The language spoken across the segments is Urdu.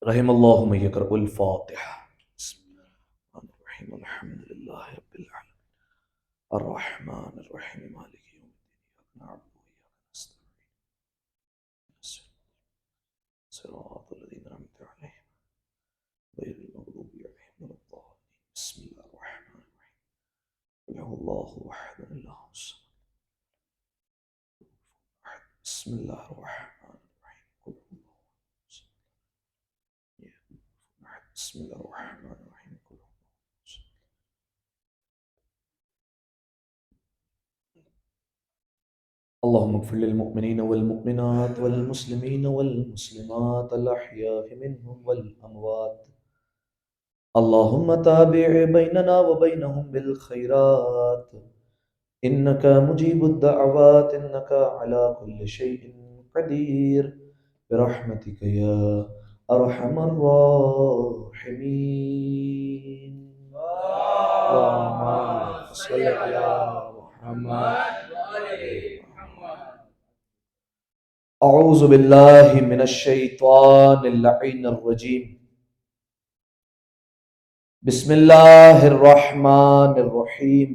رحم اللہ من یقرأ الفاتحہ۔ بسم اللہ الرحمن الرحیم الحمد للہ رب العالمین الرحمن الرحیم مالک یوم الدین ایاک نعبد وایاک نستعین صراط الذین انعمت علیہم غیر المغضوب علیہم ولا الضالین۔ بسم اللہ الرحمن الرحیم قل هو اللہ احد اللہ الصمد بسم اللہ الرحمن الرحیم قل هو اللہ بسم اللہ الرحمن الرحیم قل هو اللهم اغفر للمؤمنين والمؤمنات والمسلمين والمسلمات الأحياء منهم والأموات اللهم تابع بيننا وبينهم بالخيرات إنك مجيب الدعوات إنك على كل شيء قدير برحمتك يا أرحم الراحمين اللهم صل على محمد اعوذ باللہ من الشیطان اللعین الرجیم بسم اللہ الرحمن الرحیم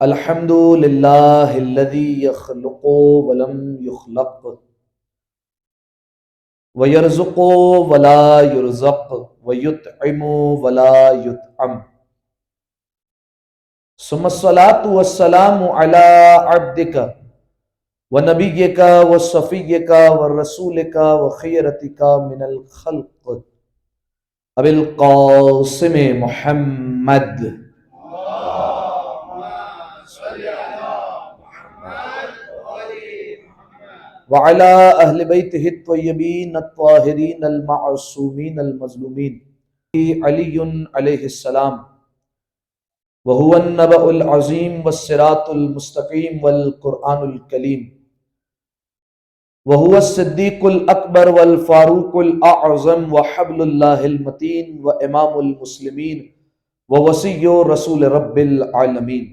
الحمد للہ الذی یخلق ولم یخلق ویرزق ولا یرزق ویطعم ولا یطعم ثم الصلاة والسلام على عبدک ونبيك وصفيك ورسولك وخيرتك من الخلق أبي القاسم محمد وعلى أهل بيته الطيبين الطاهرين المعصومين المظلومين علي عليه السلام وهو النبأ العظيم والصراط المستقيم والقرآن الكريم وهو الصديق الأكبر والفاروق الأعظم وحبل الله المتين وإمام المسلمين ووصي رسول رب العالمين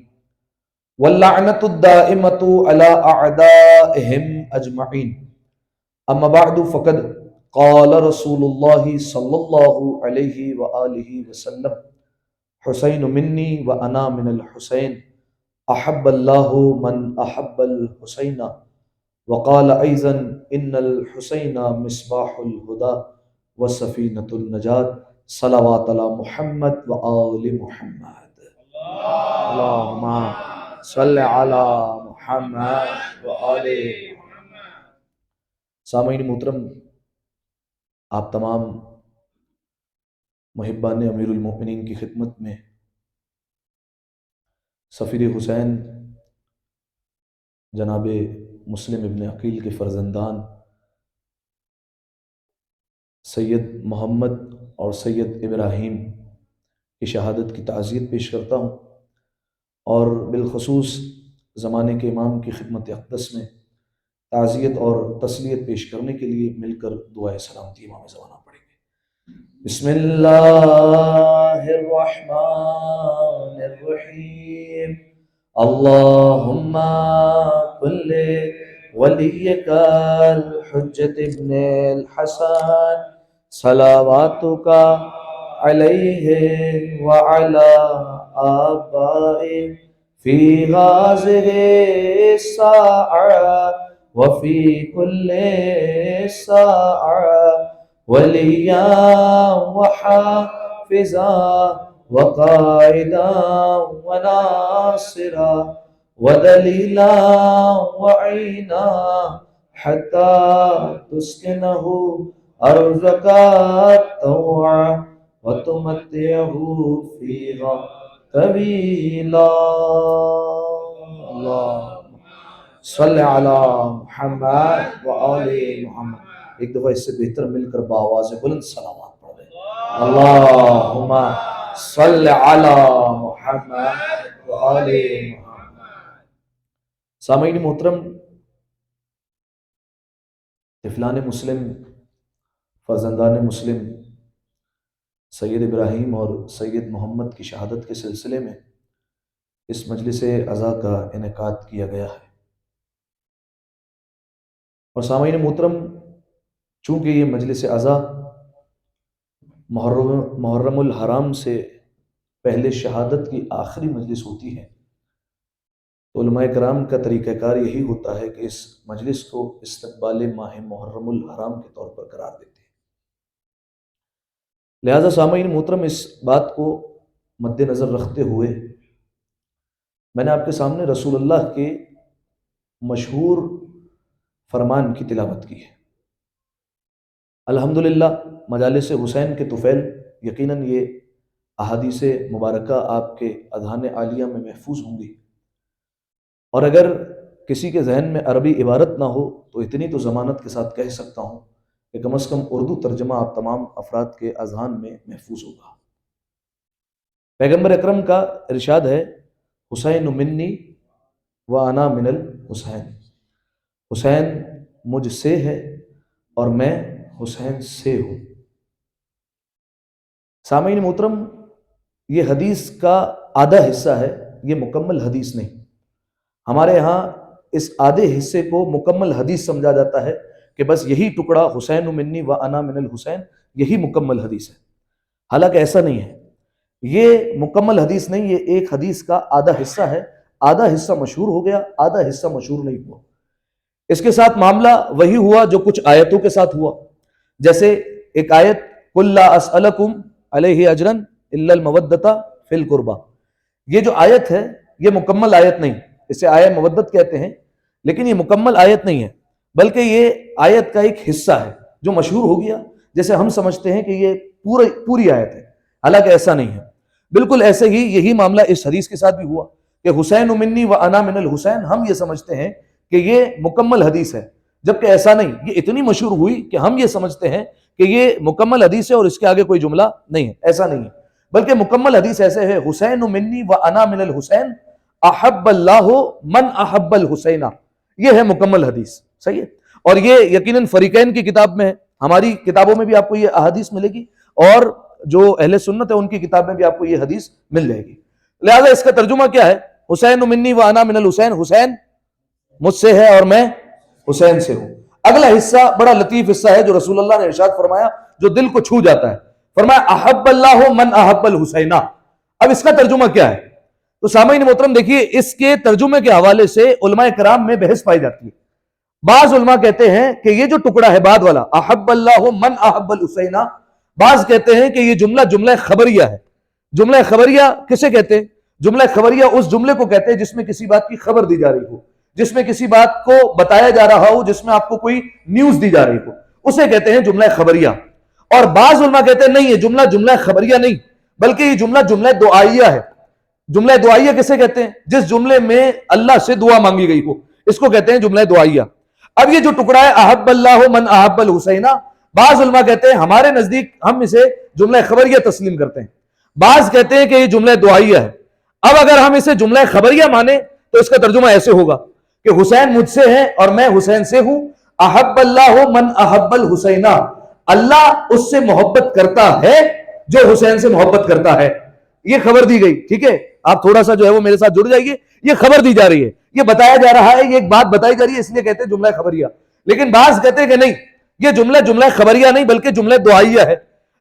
واللعنة الدائمة على أعدائهم أجمعين أما بعد فقد قال رسول الله صلى الله عليه وآله وسلم حسين مني وأنا من الحسين أحب الله من أحب الحسين وقال أيضا إن الحسين مصباح الهدى وسفينة النجاة صلوات على محمد وآل محمد اللهم صل على محمد وآل محمد۔ سامعین محترم، آپ تمام محبان امیر المؤمنین کی خدمت میں سفیر حسین جناب مسلم ابن عقیل کے فرزندان سید محمد اور سید ابراہیم کی شہادت کی تعزیت پیش کرتا ہوں، اور بالخصوص زمانے کے امام کی خدمت اقدس میں تعزیت اور تسلیت پیش کرنے کے لیے مل کر دعائے سلامتی امام زمانہ پڑھیں گے۔ بسم اللہ الرحمن الرحیم اللہم کل ولیک الحجت ابن الحسن صلواتک علیہ وعلی آبائہ فی غازہ الساعہ وفی کل ساعہ ولیا وحافظا وقائدا وناصرا ودلیلا وعینا حتی تسکنہ ارضک طوعا وتمتعہ فیہا طویلا۔ اللہم صلی علی محمد وآل محمد۔ ایک دفعہ اس سے بہتر مل کر بآواز بلند صلوات پڑھ دیں۔ اللہم صلی علی محمد وآل محمد۔ سامعین محترم، طفلان مسلم، فرزندان مسلم سید ابراہیم اور سید محمد کی شہادت کے سلسلے میں اس مجلس عزا کا انعقاد کیا گیا ہے، اور سامعین محترم، چونکہ یہ مجلس عزا محرم الحرام سے پہلے شہادت کی آخری مجلس ہوتی ہے، تو علماء کرام کا طریقہ کار یہی ہوتا ہے کہ اس مجلس کو استقبال ماہ محرم الحرام کے طور پر قرار دیتے ہیں۔ لہذا سامعین محترم، اس بات کو مد نظر رکھتے ہوئے میں نے آپ کے سامنے رسول اللہ کے مشہور فرمان کی تلاوت کی ہے۔ الحمدللہ مجالس حسین کے طفیل یقیناً یہ احادیث مبارکہ آپ کے اذہان عالیہ میں محفوظ ہوں گی، اور اگر کسی کے ذہن میں عربی عبارت نہ ہو تو اتنی تو ضمانت کے ساتھ کہہ سکتا ہوں کہ کم از کم اردو ترجمہ آپ تمام افراد کے اذہان میں محفوظ ہوگا۔ پیغمبر اکرم کا ارشاد ہے، حسین منی و انا من الحسین، حسین مجھ سے ہے اور میں حسین سے ہوں۔ سامعین محترم، یہ حدیث کا آدھا حصہ ہے، یہ مکمل حدیث نہیں۔ ہمارے ہاں اس آدھے حصے کو مکمل حدیث سمجھا جاتا ہے کہ بس یہی ٹکڑا حسین منی و انا من الحسین یہی مکمل حدیث ہے، حالانکہ ایسا نہیں ہے۔ یہ مکمل حدیث نہیں، یہ ایک حدیث کا آدھا حصہ ہے۔ آدھا حصہ مشہور ہو گیا، آدھا حصہ مشہور نہیں ہوا۔ اس کے ساتھ معاملہ وہی ہوا جو کچھ آیتوں کے ساتھ ہوا، جیسے ایک آیت قُل لا اسألکم علیہ اجرا الا المودۃ فی القربى، یہ جو آیت ہے یہ مکمل آیت نہیں، اسے آیت مودت کہتے ہیں، لیکن یہ مکمل آیت نہیں ہے، بلکہ یہ آیت کا ایک حصہ ہے جو مشہور ہو گیا، جیسے ہم سمجھتے ہیں کہ یہ پوری آیت ہے، حالانکہ ایسا نہیں ہے۔ بالکل ایسے ہی یہی معاملہ اس حدیث کے ساتھ بھی ہوا کہ حسین منی و انا من الحسین، ہم یہ سمجھتے ہیں کہ یہ مکمل حدیث ہے، جبکہ ایسا نہیں۔ یہ اتنی مشہور ہوئی کہ ہم یہ سمجھتے ہیں کہ یہ مکمل حدیث ہے اور اس کے آگے کوئی جملہ نہیں ہے، ایسا نہیں ہے، بلکہ مکمل حدیث ایسے ہے، حسین منی و انا من الحسین احب اللہ من احب الحسین، یہ ہے مکمل حدیث، صحیح ہے۔ اور یہ یقیناً فریقین کی کتاب میں ہے، ہماری کتابوں میں بھی آپ کو یہ احادیث ملے گی، اور جو اہل سنت ہے ان کی کتاب میں بھی آپ کو یہ حدیث مل جائے گی۔ لہذا اس کا ترجمہ کیا ہے؟ حسین منی و انا من الحسین، حسین مجھ سے ہے اور میں حسین سے ہوں۔ اگلا حصہ بڑا لطیف حصہ ہے جو رسول اللہ نے ارشاد فرمایا، جو دل کو چھو جاتا ہے، فرمایا احب اللہ من احب الحسین۔ اب اس کا ترجمہ کیا ہے؟ تو سامعین محترم دیکھیے، اس کے ترجمے کے حوالے سے علماء کرام میں بحث پائی جاتی ہے۔ بعض علماء کہتے ہیں کہ یہ جو ٹکڑا ہے بعد والا احب اللہ من احب الحسین، بعض کہتے ہیں کہ یہ جملہ خبریہ ہے۔ جملہ خبریہ کسے کہتے ہیں؟ جملہ خبریہ اس جملے کو کہتے ہیں جس میں کسی بات کی خبر دی جا رہی ہو، جس میں کسی بات کو بتایا جا رہا ہو، جس میں آپ کو کوئی نیوز دی جا رہی ہو، اسے کہتے ہیں جملہ خبریہ۔ اور بعض علماء کہتے ہیں نہیں، یہ جملہ خبریہ نہیں، بلکہ یہ جملہ دعائیہ ہے۔ جملہ دعائیہ کسے کہتے ہیں؟ جس جملے میں اللہ سے دعا مانگی گئی ہو، اس کو کہتے ہیں جملہ دعائیہ۔ اب یہ جو ٹکڑا ہے احب اللہ من احب الحسین، بعض علماء کہتے ہیں ہمارے نزدیک ہم اسے جملہ خبریہ تسلیم کرتے ہیں، بعض کہتے ہیں کہ یہ جملہ دعائیہ ہے۔ اب اگر ہم اسے جملہ خبریہ مانیں تو اس کا ترجمہ ایسے ہوگا کہ حسین مجھ سے ہے اور میں حسین سے ہوں، احب اللہ من احب الحسین، اللہ اس سے محبت کرتا ہے جو حسین سے محبت کرتا ہے۔ یہ خبر دی گئی، ٹھیک ہے، آپ تھوڑا سا جو ہے وہ میرے ساتھ جڑ جائیے، یہ خبر دی جا رہی ہے، یہ بتایا جا رہا ہے، یہ ایک بات بتائی جا رہی ہے، اس لیے کہتے ہیں جملہ خبریہ۔ لیکن بعض کہتے ہیں کہ نہیں، یہ جملہ خبریہ نہیں بلکہ جملہ دعائیہ ہے۔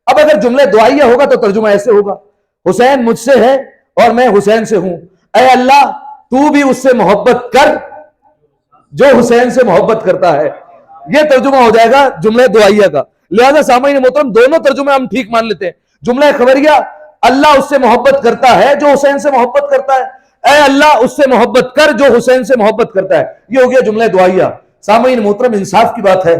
اب اگر جملہ دعائیہ ہوگا تو ترجمہ ایسے ہوگا، حسین مجھ سے ہے اور میں حسین سے ہوں، اے اللہ تو بھی اس سے محبت کر جو حسین سے محبت کرتا ہے۔ یہ ترجمہ ہو جائے گا جملہ دعائیہ کا۔ لہذا سامعین محترم دونوں ترجمے ہم ٹھیک مان لیتے ہیں۔ جملہ خبریہ، اللہ اس سے محبت کرتا ہے جو حسین سے محبت کرتا ہے، اے اللہ اس سے محبت کر جو حسین سے محبت کرتا ہے، یہ ہو گیا جملہ دعائیہ۔ سامعین محترم انصاف کی بات ہے،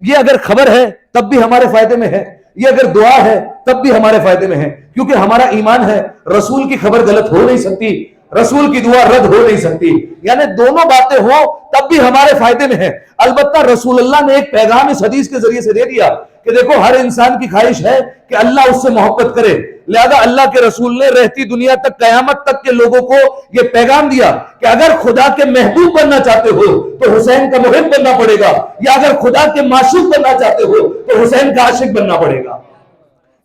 یہ اگر خبر ہے تب بھی ہمارے فائدے میں ہے، یہ اگر دعا ہے تب بھی ہمارے فائدے میں ہے، کیونکہ ہمارا ایمان ہے رسول کی خبر غلط ہو نہیں سکتی، رسول کی دعا رد ہو نہیں سکتی، یعنی دونوں باتیں ہوں تب بھی ہمارے فائدے میں ہے۔ البتہ رسول اللہ نے ایک پیغام اس حدیث کے ذریعے سے دے دیا کہ دیکھو ہر انسان کی خواہش ہے کہ اللہ اس سے محبت کرے، لہذا اللہ کے رسول نے رہتی دنیا تک قیامت تک کے لوگوں کو یہ پیغام دیا کہ اگر خدا کے محبوب بننا چاہتے ہو تو حسین کا محب بننا پڑے گا، یا اگر خدا کے معشوق بننا چاہتے ہو تو حسین کا عاشق بننا پڑے گا۔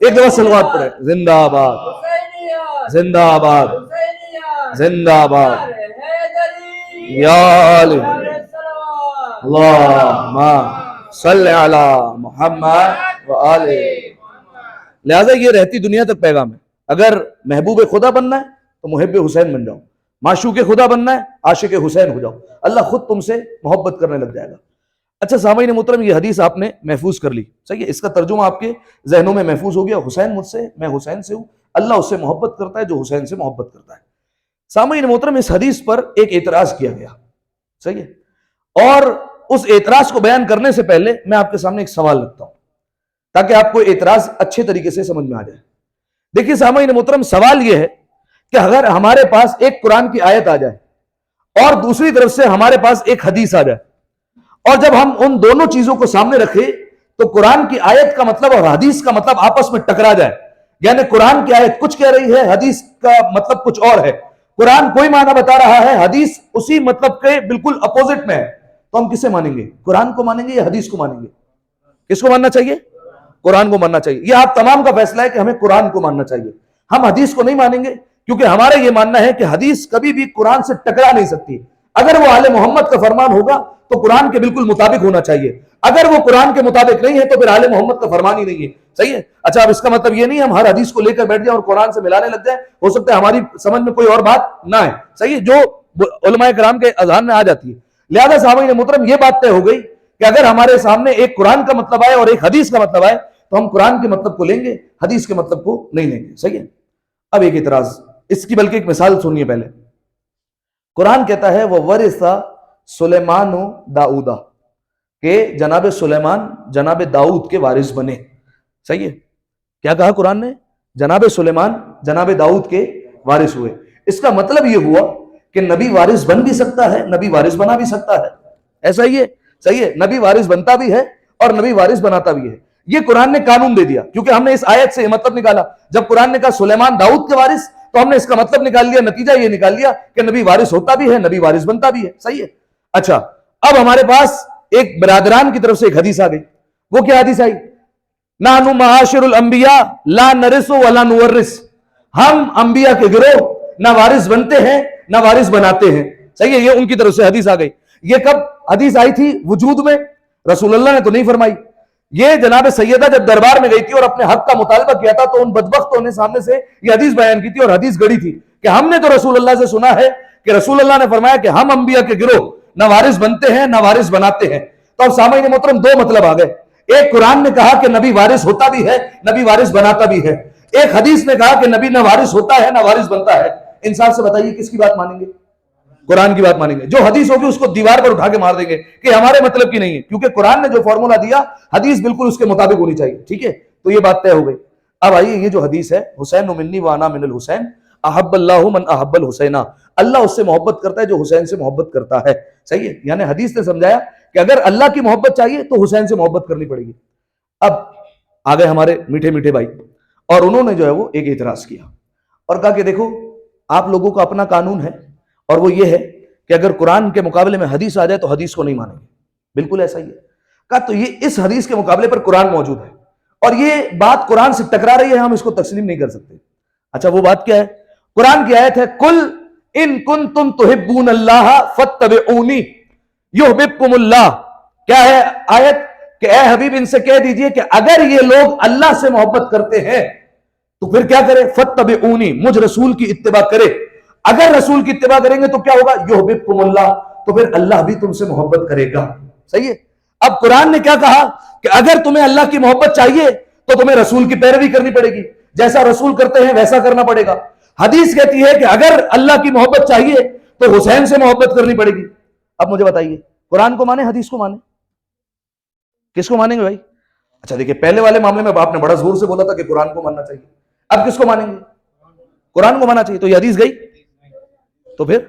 ایک دفعہ صلوات پڑھیں، زندہ آباد، زندہ آباد، زندہ آباد، یا علی اللہم صلی علی محمد وآل۔ لہذا یہ رہتی دنیا تک پیغام ہے، اگر محبوب خدا بننا ہے تو محب حسین بن جاؤ، معشوق خدا بننا ہے عاشق حسین ہو جاؤ، اللہ خود تم سے محبت کرنے لگ جائے گا۔ اچھا سامعین محترم، یہ حدیث آپ نے محفوظ کر لی، صحیح ہے، اس کا ترجمہ آپ کے ذہنوں میں محفوظ ہو گیا، حسین مجھ سے، میں حسین سے ہوں، اللہ اس سے محبت کرتا ہے جو حسین سے محبت کرتا ہے۔ سامعین محترم، اس حدیث پر ایک اعتراض کیا گیا، صحیح ہے، اور اس اعتراض کو بیان کرنے سے پہلے میں آپ کے سامنے ایک سوال رکھتا ہوں تاکہ آپ کو اعتراض اچھے طریقے سے سمجھ میں آ جائے۔ دیکھیے سامعین محترم، سوال یہ ہے کہ اگر ہمارے پاس ایک قرآن کی آیت آ جائے اور دوسری طرف سے ہمارے پاس ایک حدیث آ جائے، اور جب ہم ان دونوں چیزوں کو سامنے رکھیں تو قرآن کی آیت کا مطلب اور حدیث کا مطلب آپس میں ٹکرا جائے، یعنی قرآن کی آیت کچھ کہہ رہی ہے، حدیث کا مطلب کچھ اور ہے، قرآن کوئی معنی بتا رہا ہے، حدیث اسی مطلب کے بالکل اپوزٹ میں ہے، تو ہم کسے مانیں گے؟ قرآن کو مانیں گے یا حدیث کو مانیں گے؟ کس کو ماننا چاہیے؟ قرآن کو ماننا چاہیے۔ یہ آپ تمام کا فیصلہ ہے کہ ہمیں قرآن کو ماننا چاہیے، ہم حدیث کو نہیں مانیں گے، کیونکہ ہمارا یہ ماننا ہے کہ حدیث کبھی بھی قرآن سے ٹکرا نہیں سکتی۔ اگر وہ آل محمد کا فرمان ہوگا تو قرآن کے بالکل مطابق ہونا چاہیے، اگر وہ قرآن کے مطابق نہیں ہے تو پھر آل محمد کا فرمان ہی نہیں ہے، صحیح ہے۔ اچھا اب اس کا مطلب یہ نہیں ہم ہر حدیث کو لے کر بیٹھ جائیں اور قرآن سے ملانے لگ جائیں، ہو سکتا ہے ہماری سمجھ میں کوئی اور بات نہ ہے، صحیح ہے، جو علماء کرام کے اذہان میں آ جاتی ہے۔ لہذا سامعین محترم، یہ بات طے ہو گئی کہ اگر ہمارے سامنے ایک قرآن کا مطلب آئے اور ایک حدیث کا مطلب آئے تو ہم قرآن کے مطلب کو لیں گے، حدیث کے مطلب کو نہیں لیں گے، صحیح ہے۔ اب ایک اعتراض، اس کی بلکہ ایک مثال سنیے پہلے۔ قرآن کہتا ہے وَوَرِثَ سلیمان داؤد، کہ جناب سلیمان جناب داؤد کے وارث بنے، صحیح ہے۔ کیا کہا قرآن نے؟ جناب سلیمان جناب داؤد کے وارث ہوئے۔ اس کا مطلب یہ ہوا کہ نبی وارث بن بھی سکتا ہے، نبی وارث بنا بھی سکتا ہے، ایسا ہی ہے، صحیح ہے، نبی وارث بنتا بھی ہے اور نبی وارث بناتا بھی ہے۔ یہ قرآن نے قانون دے دیا، کیونکہ ہم نے اس آیت سے یہ مطلب نکالا، جب قرآن نے کہا سلیمان داؤد کے وارث تو ہم نے اس کا مطلب نکال لیا، نتیجہ یہ نکال لیا کہ نبی وارث ہوتا بھی ہے، نبی وارث بنتا بھی ہے، صحیح ہے۔ اچھا اب ہمارے پاس ایک برادران کی طرف سے ایک حدیث آ گئی، وہ کیا حدیث آئی؟ نحن معاشر الانبیاء لا نرث ولا نورث، ہم انبیاء کے گروہ نہ وارث بنتے ہیں نہ وارث بناتے ہیں، صحیح ہے، یہ ان کی طرف سے حدیث آ گئی۔ یہ کب حدیث آئی تھی؟ وجود میں، رسول اللہ نے تو نہیں فرمائی، یہ جناب سیدہ جب دربار میں گئی تھی اور اپنے حق کا مطالبہ کیا تھا تو ان بدبختوں نے سامنے سے یہ حدیث بیان کی تھی اور حدیث گڑی تھی کہ ہم نے تو رسول اللہ سے سنا ہے کہ رسول اللہ نے فرمایا کہ ہم انبیاء کے گروہ نہ وارث بنتے ہیں نہ وارث بناتے ہیں۔ تو اب سامعین محترم دو مطلب آ گئے، ایک قرآن نے کہا کہ نبی وارث ہوتا بھی ہے نبی وارث بناتا بھی ہے، ایک حدیث نے کہا کہ نبی نہ وارث ہوتا ہے نہ وارث بنتا ہے۔ انصاف سے بتائیے کس کی بات مانیں گے؟ قرآن کی بات مانیں گے۔ جو حدیث ہوگی اس کو دیوار پر اٹھا کے مار دیں گے کہ ہمارے مطلب کی نہیں ہے، کیونکہ قرآن نے جو فارمولا دیا حدیث بالکل اس کے مطابق ہونی چاہیے، ٹھیک ہے۔ تو یہ بات طے ہو گئی۔ اب آئیے یہ جو حدیث ہے حسین منی وانا من الحسین احب اللہ من احب الحسین، اللہ اس سے محبت کرتا ہے جو حسین سے محبت کرتا ہے، صحیح ہے۔ یعنی حدیث نے سمجھایا کہ اگر اللہ کی محبت چاہیے تو حسین سے محبت کرنی پڑے گی۔ اب آگئے ہمارے میٹھے میٹھے بھائی، اور انہوں نے جو ہے وہ ایک اعتراض کیا اور کہا کہ دیکھو آپ لوگوں کا اپنا قانون ہے اور وہ یہ ہے کہ اگر قرآن کے مقابلے میں حدیث آ جائے تو حدیث کو نہیں مانیں گے، بالکل ایسا ہی ہے۔ کہا تو یہ اس حدیث کے مقابلے پر قرآن موجود ہے اور یہ بات قرآن سے ٹکرا رہی ہے، ہم اس کو تسلیم نہیں کر سکتے۔ اچھا وہ بات کیا ہے؟ قرآن کی آیت ہے قل ان کنتم تحبون اللہ فاتبعونی یحببکم اللہ۔ کیا ہے آیت؟ کہ اے حبیب ان سے کہہ دیجئے کہ اگر یہ لوگ اللہ سے محبت کرتے ہیں تو پھر کیا کرے؟ فاتبعونی، مجھ رسول کی اتباع کرے۔ اگر رسول کی اتباع کریں گے تو کیا ہوگا؟ یحببکم اللہ، تو پھر اللہ بھی تم سے محبت کرے گا، صحیح ہے۔ اب قرآن نے کیا کہا کہ اگر تمہیں اللہ کی محبت چاہیے تو تمہیں رسول کی پیروی کرنی پڑے گی، جیسا رسول کرتے ہیں ویسا کرنا پڑے گا۔ حدیث کہتی ہے کہ اگر اللہ کی محبت چاہیے تو حسین سے محبت کرنی پڑے گی۔ اب مجھے بتائیے قرآن کو مانے حدیث کو مانے؟ کس کو مانیں گے بھائی؟ اچھا دیکھیں پہلے والے معاملے میں آپ نے بڑا زور سے بولا تھا کہ قرآن کو ماننا چاہیے، اب کس کو مانیں گے؟ قرآن کو ماننا چاہیے۔ تو یہ حدیث گئی تو پھر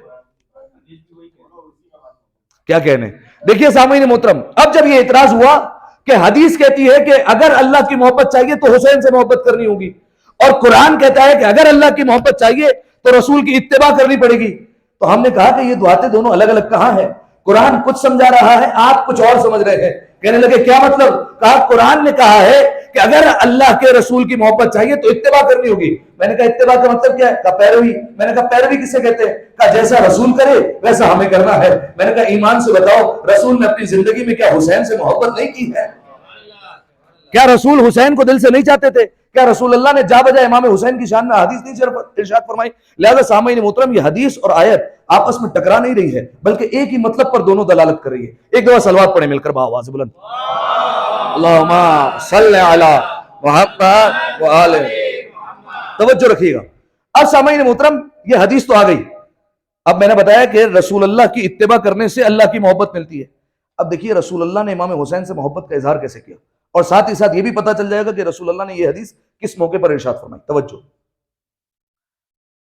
کیا کہنے؟ دیکھیے سامعین محترم، اب جب یہ اعتراض ہوا کہ حدیث کہتی ہے کہ اگر اللہ کی محبت چاہیے تو حسین سے محبت کرنی ہوگی اور قرآن کہتا ہے کہ اگر اللہ کی محبت چاہیے تو رسول کی اتباع کرنی پڑے گی، تو ہم نے کہا کہ یہ باتیں دونوں الگ الگ کہاں ہیں؟ قرآن کچھ سمجھا رہا ہے، آپ کچھ اور سمجھ رہے ہیں۔ کہنے لگے کیا مطلب؟ کہا قرآن نے کہا ہے کہ اگر اللہ کے رسول کی محبت چاہیے تو اتباع کرنی ہوگی. میں نے کہا اتباع کا مطلب کیا ہے؟ کہا پیروی. میں نے کہا پیروی کسے کہتے ہیں؟ کہا جیسا رسول کرے ویسا ہمیں کرنا ہے. میں نے کہا ایمان سے بتاؤ رسول نے اپنی زندگی میں کیا حسین سے محبت نہیں کی ہے؟ کیا رسول حسین کو دل سے نہیں چاہتے تھے؟ کیا رسول اللہ نے جا بجا امام حسین کی شان میں حدیث نہیں ارشاد فرمائی؟ لہذا سامعین محترم یہ حدیث اور آیت آپس میں ٹکرا نہیں رہی ہے بلکہ ایک ہی مطلب پر دونوں دلالت کر رہی ہے. ایک دفعہ صلوات پڑھیں مل کر بآواز بلند. اللہم صلی علی محمد و آل. توجہ رکھیے گا. اب سامعین محترم یہ حدیث تو آ گئی. اب میں نے بتایا کہ رسول اللہ کی اتباع کرنے سے اللہ کی محبت ملتی ہے. اب دیکھیے رسول اللہ نے امام حسین سے محبت کا اظہار کیسے کیا اور ساتھ ہی ساتھ یہ بھی پتا چل جائے گا کہ رسول اللہ نے یہ حدیث کس موقع پر ارشاد فرمائی. توجہ.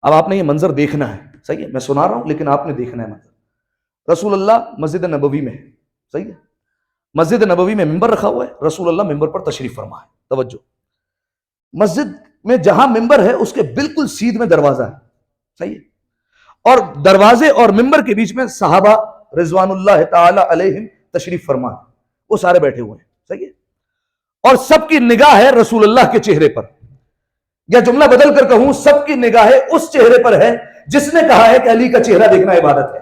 اب آپ نے یہ منظر دیکھنا ہے. صحیح ہے, میں سنا رہا ہوں لیکن آپ نے دیکھنا ہے منظر. رسول اللہ مسجد نبوی میں ہے. صحیح ہے, مسجد نبوی میں ممبر رکھا ہوا ہے. رسول اللہ ممبر پر تشریف فرما ہے. توجہ. مسجد میں جہاں ممبر ہے اس کے بالکل سیدھ میں دروازہ ہے. صحیح ہے, اور دروازے اور ممبر کے بیچ میں صحابہ رضوان اللہ تعالی علیہم تشریف فرما ہے. وہ سارے بیٹھے ہوئے ہیں. صحیح ہے, اور سب کی نگاہ ہے رسول اللہ کے چہرے پر. یا جملہ بدل کر کہوں سب کی نگاہ اس چہرے پر ہے جس نے کہا ہے کہ علی کا چہرہ دیکھنا عبادت ہے.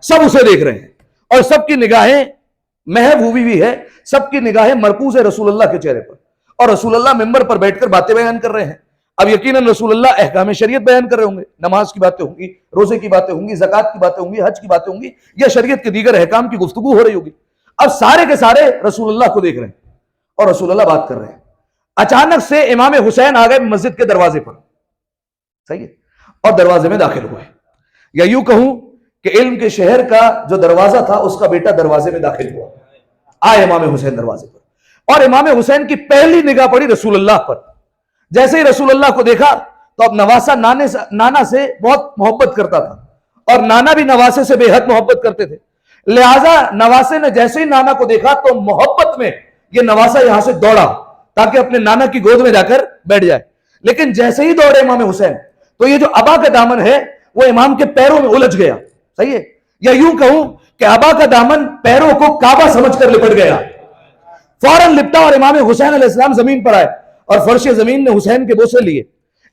سب اسے دیکھ رہے ہیں اور سب کی نگاہیں محو ہوئی بھی ہے. سب کی نگاہیں مرکوز ہے رسول اللہ کے چہرے پر اور رسول اللہ ممبر پر بیٹھ کر باتیں بیان کر رہے ہیں. اب یقیناً رسول اللہ احکام شریعت بیان کر رہے ہوں گے. نماز کی باتیں ہوں گی, روزے کی باتیں ہوں گی, زکوٰۃ کی باتیں ہوں گی, حج کی باتیں ہوں گی, یا شریعت کے دیگر احکام کی گفتگو ہو رہی ہوگی. اب سارے کے سارے رسول اللہ کو دیکھ رہے ہیں اور رسول اللہ بات کر رہے ہیں. اچانک سے امام حسین آ گئے مسجد کے دروازے پر. صحیح ہے, اور دروازے میں داخل ہوئے. یا یوں کہوں کہ علم کے شہر کا جو دروازہ تھا اس کا بیٹا دروازے میں داخل ہوا. آئے امام حسین دروازے پر اور امام حسین کی پہلی نگاہ پڑی رسول اللہ پر. جیسے ہی رسول اللہ کو دیکھا تو اب نواسا نانا سے بہت محبت کرتا تھا اور نانا بھی نواسے سے بے حد محبت کرتے تھے. لہٰذا نواسے نے جیسے ہی نانا کو دیکھا تو محبت میں یہ نواسا یہاں سے دوڑا تاکہ اپنے نانا کی گود میں جا کر بیٹھ جائے. لیکن جیسے ہی دوڑے امام حسین تو یہ جو ابا کا دامن ہے وہ امام کے پیروں میں الجھ گیا. صحیح ہے, یا یوں کہوں کہ ابا کا دامن پیروں کو کعبہ سمجھ کر لپٹ گیا. فوراً لپٹا اور امام حسین علیہ السلام زمین پر آئے اور فرش زمین نے حسین کے بوسے لیے.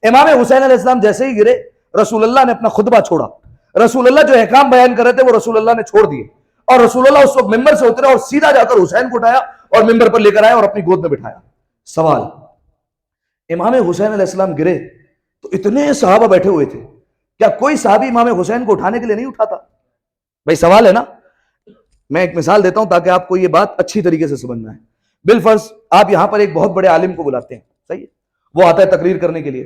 امام حسین علیہ السلام جیسے ہی گرے رسول اللہ نے اپنا خطبہ چھوڑا. رسول اللہ جو احکام بیان کر رہے تھے وہ رسول اللہ نے چھوڑ دیے اور رسول اللہ اس وقت ممبر سے اترے اور سیدھا جا کر حسین کو اٹھایا اور ممبر پر لے کر آیا اور اپنی گود میں بٹھایا. سوال, امام حسین علیہ السلام گرے تو اتنے صحابہ بیٹھے ہوئے تھے, کیا کوئی صحابی امام حسین کو اٹھانے کے لیے نہیں اٹھاتا؟ بھائی سوال ہے نا. میں ایک مثال دیتا ہوں تاکہ آپ کو یہ بات اچھی طریقے سے سمجھنا ہے. بالفرض آپ یہاں پر ایک بہت بڑے عالم کو بلاتے ہیں. صحیح ہے, وہ آتا ہے تقریر کرنے کے لیے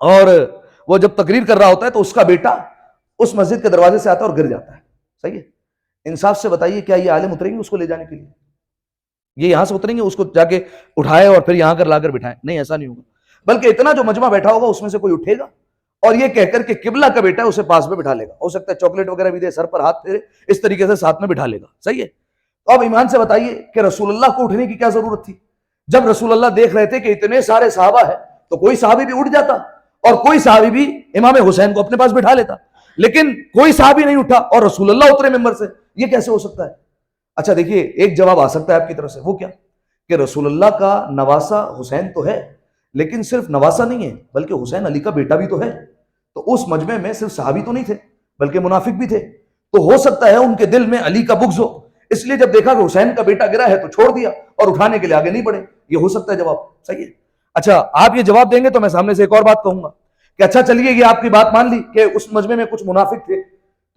اور وہ جب تقریر کر رہا ہوتا ہے تو اس کا بیٹا اس مسجد کے دروازے سے آتا ہے اور گر جاتا ہے. صحیح ہے, انصاف سے بتائیے کیا یہ عالم اتریں گے اس کو لے جانے کے لیے؟ یہ یہاں سے اتریں گے اس کو جا کے اٹھائے اور پھر یہاں کر لا کر بٹھائیں؟ نہیں, ایسا نہیں ہوگا. بلکہ اتنا جو مجمع بیٹھا ہوگا اس میں سے کوئی اٹھے گا اور یہ کہہ کر کہ قبلہ کا بیٹا ہے اسے پاس میں بٹھا لے گا. ہو سکتا ہے چاکلیٹ وغیرہ بھی دے, سر پر ہاتھ پھیرے, اس طریقے سے ساتھ میں بٹھا لے گا. صحیح ہے, تو اب ایمان سے بتائیے کہ رسول اللہ کو اٹھنے کی کیا ضرورت تھی؟ جب رسول اللہ دیکھ رہے تھے کہ اتنے سارے صحابہ ہیں تو کوئی صحابی بھی اٹھ جاتا اور کوئی صحابی بھی امام حسین کو اپنے پاس بٹھا لیتا. لیکن کوئی صحابی نہیں اٹھا اور رسول اللہ اترے ممبر سے. یہ کیسے ہو سکتا ہے؟ اچھا دیکھیے, ایک جواب آ سکتا ہے آپ کی طرف سے. وہ کیا کہ رسول اللہ کا نواسا حسین تو ہے لیکن صرف نواسا نہیں ہے بلکہ حسین علی کا بیٹا بھی تو ہے. تو اس مجمع میں صرف صحابی تو نہیں تھے بلکہ منافق بھی تھے. تو ہو سکتا ہے ان کے دل میں علی کا بغض ہو, اس لیے جب دیکھا کہ حسین کا بیٹا گرا ہے تو چھوڑ دیا اور اٹھانے کے لیے آگے نہیں بڑھے. یہ ہو سکتا ہے جواب. صحیح ہے. اچھا آپ یہ جواب دیں گے تو میں سامنے سے ایک اور بات کہوں گا کہ اچھا چلیے یہ آپ کی بات مان لی کہ اس مجمع میں کچھ منافق تھے.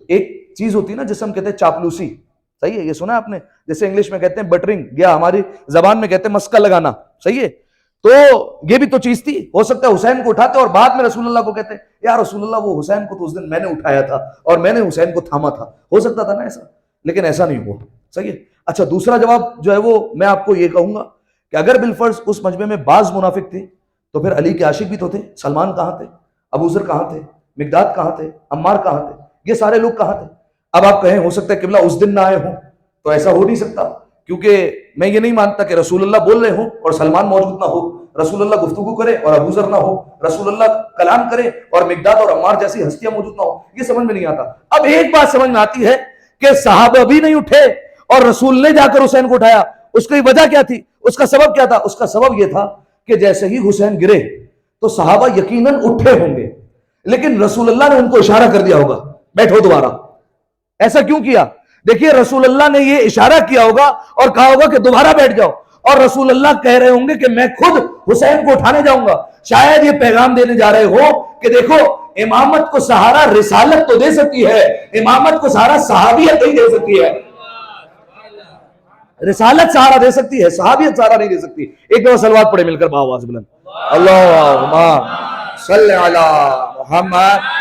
ایک چیز ہوتی ہے نا جسے ہم کہتے ہیں چاپلوسی. صحیح ہے, یہ سنا ہے آپ نے, جیسے انگلش میں کہتے ہیں بٹرنگ یا ہماری زبان میں کہتے ہیں مسکا لگانا. صحیح ہے, تو یہ بھی تو چیز تھی. ہو سکتا ہے حسین کو اٹھاتے اور بعد میں رسول اللہ کو کہتے یا رسول اللہ وہ حسین کو تو اس دن میں نے اٹھایا تھا اور میں نے حسین کو تھاما تھا. ہو سکتا تھا نا ایسا, لیکن ایسا نہیں ہوا. صحیح ہے. اچھا دوسرا جواب جو ہے وہ میں آپ کو یہ کہوں گا کہ اگر بالفرض اس مجمع میں بعض منافق تھے تو پھر علی کے عاشق بھی تو تھے. سلمان کہاں تھے؟ ابو ذر کہاں تھے؟ مقداد کہاں تھے؟ عمار کہاں تھے؟ یہ سارے لوگ کہاں تھے؟ اب آپ کہیں ہو سکتا ہے قبلہ اس دن نہ آئے ہوں, تو ایسا ہو نہیں سکتا کیونکہ میں یہ نہیں مانتا کہ رسول اللہ بول رہے ہوں اور سلمان موجود نہ ہو, رسول اللہ گفتگو کرے اور ابو ذر نہ ہو, رسول اللہ کلام کرے اور مقداد اور عمار جیسی ہستیاں موجود نہ ہو. یہ سمجھ میں نہیں آتا. اب ایک بات سمجھ میں آتی ہے کہ صحابہ بھی نہیں اٹھے اور رسول نے جا کر حسین کو اٹھایا. اس کی وجہ کیا تھی؟ اس کا سبب کیا تھا؟ اس کا سبب یہ تھا کہ جیسے ہی حسین گرے تو صحابہ یقیناً اٹھے ہوں گے، لیکن رسول اللہ نے ان کو اشارہ کر دیا ہوگا بیٹھو دوبارہ۔ ایسا کیوں کیا؟ دیکھیے رسول اللہ نے یہ اشارہ کیا ہوگا اور کہا ہوگا کہ دوبارہ بیٹھ جاؤ، اور رسول اللہ کہہ رہے ہوں گے کہ میں خود حسین کو اٹھانے جاؤں گا۔ شاید یہ پیغام دینے جا رہے ہو کہ دیکھو امامت کو سہارا رسالت تو دے سکتی ہے، امامت کو سہارا صحابیت نہیں دے سکتی ہے۔ رسالت سہارا دے سکتی ہے، صحابیت سہارا نہیں دے سکتی۔ ایک دفعہ صلوات پڑھے مل کر بآواز بلند، اللہم صلی علی محمد۔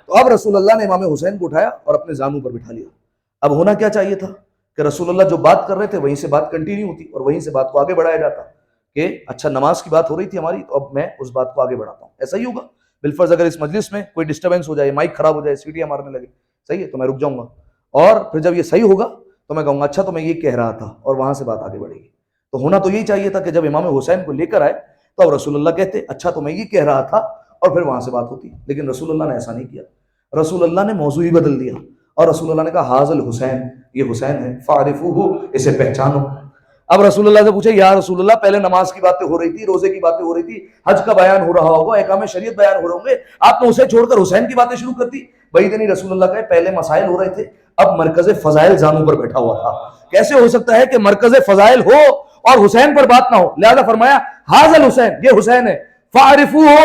تو اب رسول اللہ نے امام حسین کو اٹھایا اور اپنے زانوں پر بٹھا لیا۔ اب ہونا کیا چاہیے تھا کہ رسول اللہ جو بات کر رہے تھے وہیں سے بات کنٹینیو ہوتی اور وہیں سے بات کو آگے بڑھایا جاتا کہ اچھا نماز کی بات ہو رہی تھی ہماری، تو اب میں اس بات کو آگے بڑھاتا ہوں۔ ایسا ہی ہوگا بالفرض اگر اس مجلس میں کوئی ڈسٹربنس ہو جائے، مائک خراب ہو جائے، سیٹیاں مارنے لگے، صحیح ہے، تو میں رک جاؤں گا، اور پھر جب یہ صحیح ہوگا تو میں کہوں گا اچھا تو میں یہ کہہ رہا تھا، اور وہاں سے بات آگے بڑھے گی۔ تو ہونا تو یہی چاہیے تھا کہ جب امام حسین کو لے کر آئے تو اب رسول اللہ کہتے اچھا تو میں یہ کہہ رہا تھا، اور پھر وہاں سے بات ہوتی، لیکن رسول اللہ نے ایسا نہیں کیا۔ رسول اللہ نے موضوع ہی بدل دیا، اور رسول اللہ نے کہا حاضل حسین، یہ حسین ہے، فعرفوہ، اسے پہچانو۔ اب رسول اللہ سے پوچھے یا رسول اللہ پہلے نماز کی باتیں ہو رہی تھی، روزے کی باتیں ہو رہی تھی، حج کا بیان ہو رہا ہوگا، احکام شریعت بیان ہو رہے ہوں گے، آپ نے اسے چھوڑ کر حسین کی باتیں شروع کر دی؟ بعید نہیں، رسول اللہ کہے پہلے مسائل ہو رہے تھے، اب مرکز فضائل زانوں پر بیٹھا ہوا تھا۔ کیسے ہو سکتا ہے کہ مرکز فضائل ہو اور حسین پر بات نہ ہو؟ لہذا فرمایا حاضل حسین، یہ حسین ہے، فعرفوہ،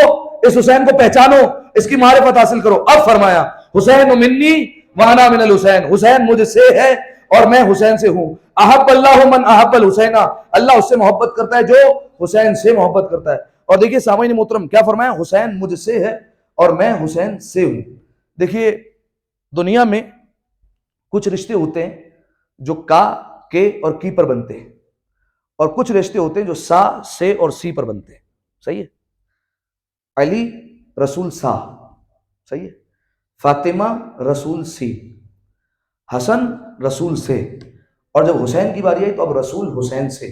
اس حسین کو پہچانو، اس کی معرفت حاصل کرو۔ اب فرمایا حسین منی وانا من الحسین، حسین مجھ سے ہے اور میں حسین سے ہوں۔ احب اللہ من احب الحسین، اللہ اس سے محبت کرتا ہے جو حسین سے محبت کرتا ہے۔ اور دیکھیے سامعین محترم کیا فرمایا، حسین مجھ سے ہے اور میں حسین سے ہوں۔ دیکھیے دنیا میں کچھ رشتے ہوتے ہیں جو کا، کے اور کی پر بنتے ہیں، اور کچھ رشتے ہوتے ہیں جو سا، سے اور سی پر بنتے ہیں، صحیح ہے؟ علی رسول سا، صحیح ہے؟ فاطمہ رسول سی، حسن رسول سے، اور جب حسین کی باری آئی تو اب رسول حسین سے،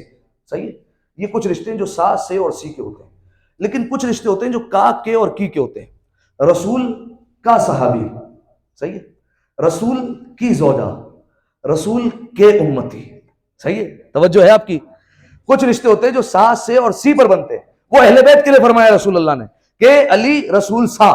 صحیح ہے؟ یہ کچھ رشتے ہیں جو سا، سے اور سی کے ہوتے ہیں، لیکن کچھ رشتے ہوتے ہیں جو کا، کے اور کی کے ہوتے ہیں۔ رسول کا صحابی، صحیح ہے؟ رسول کی زوجہ، رسول کے امتی، صحیح ہے؟ توجہ ہے آپ کی؟ کچھ رشتے ہوتے ہیں جو سا، سے اور سی پر بنتے ہیں، وہ اہل بیت کے لیے فرمایا رسول اللہ نے کہ علی رسول سا،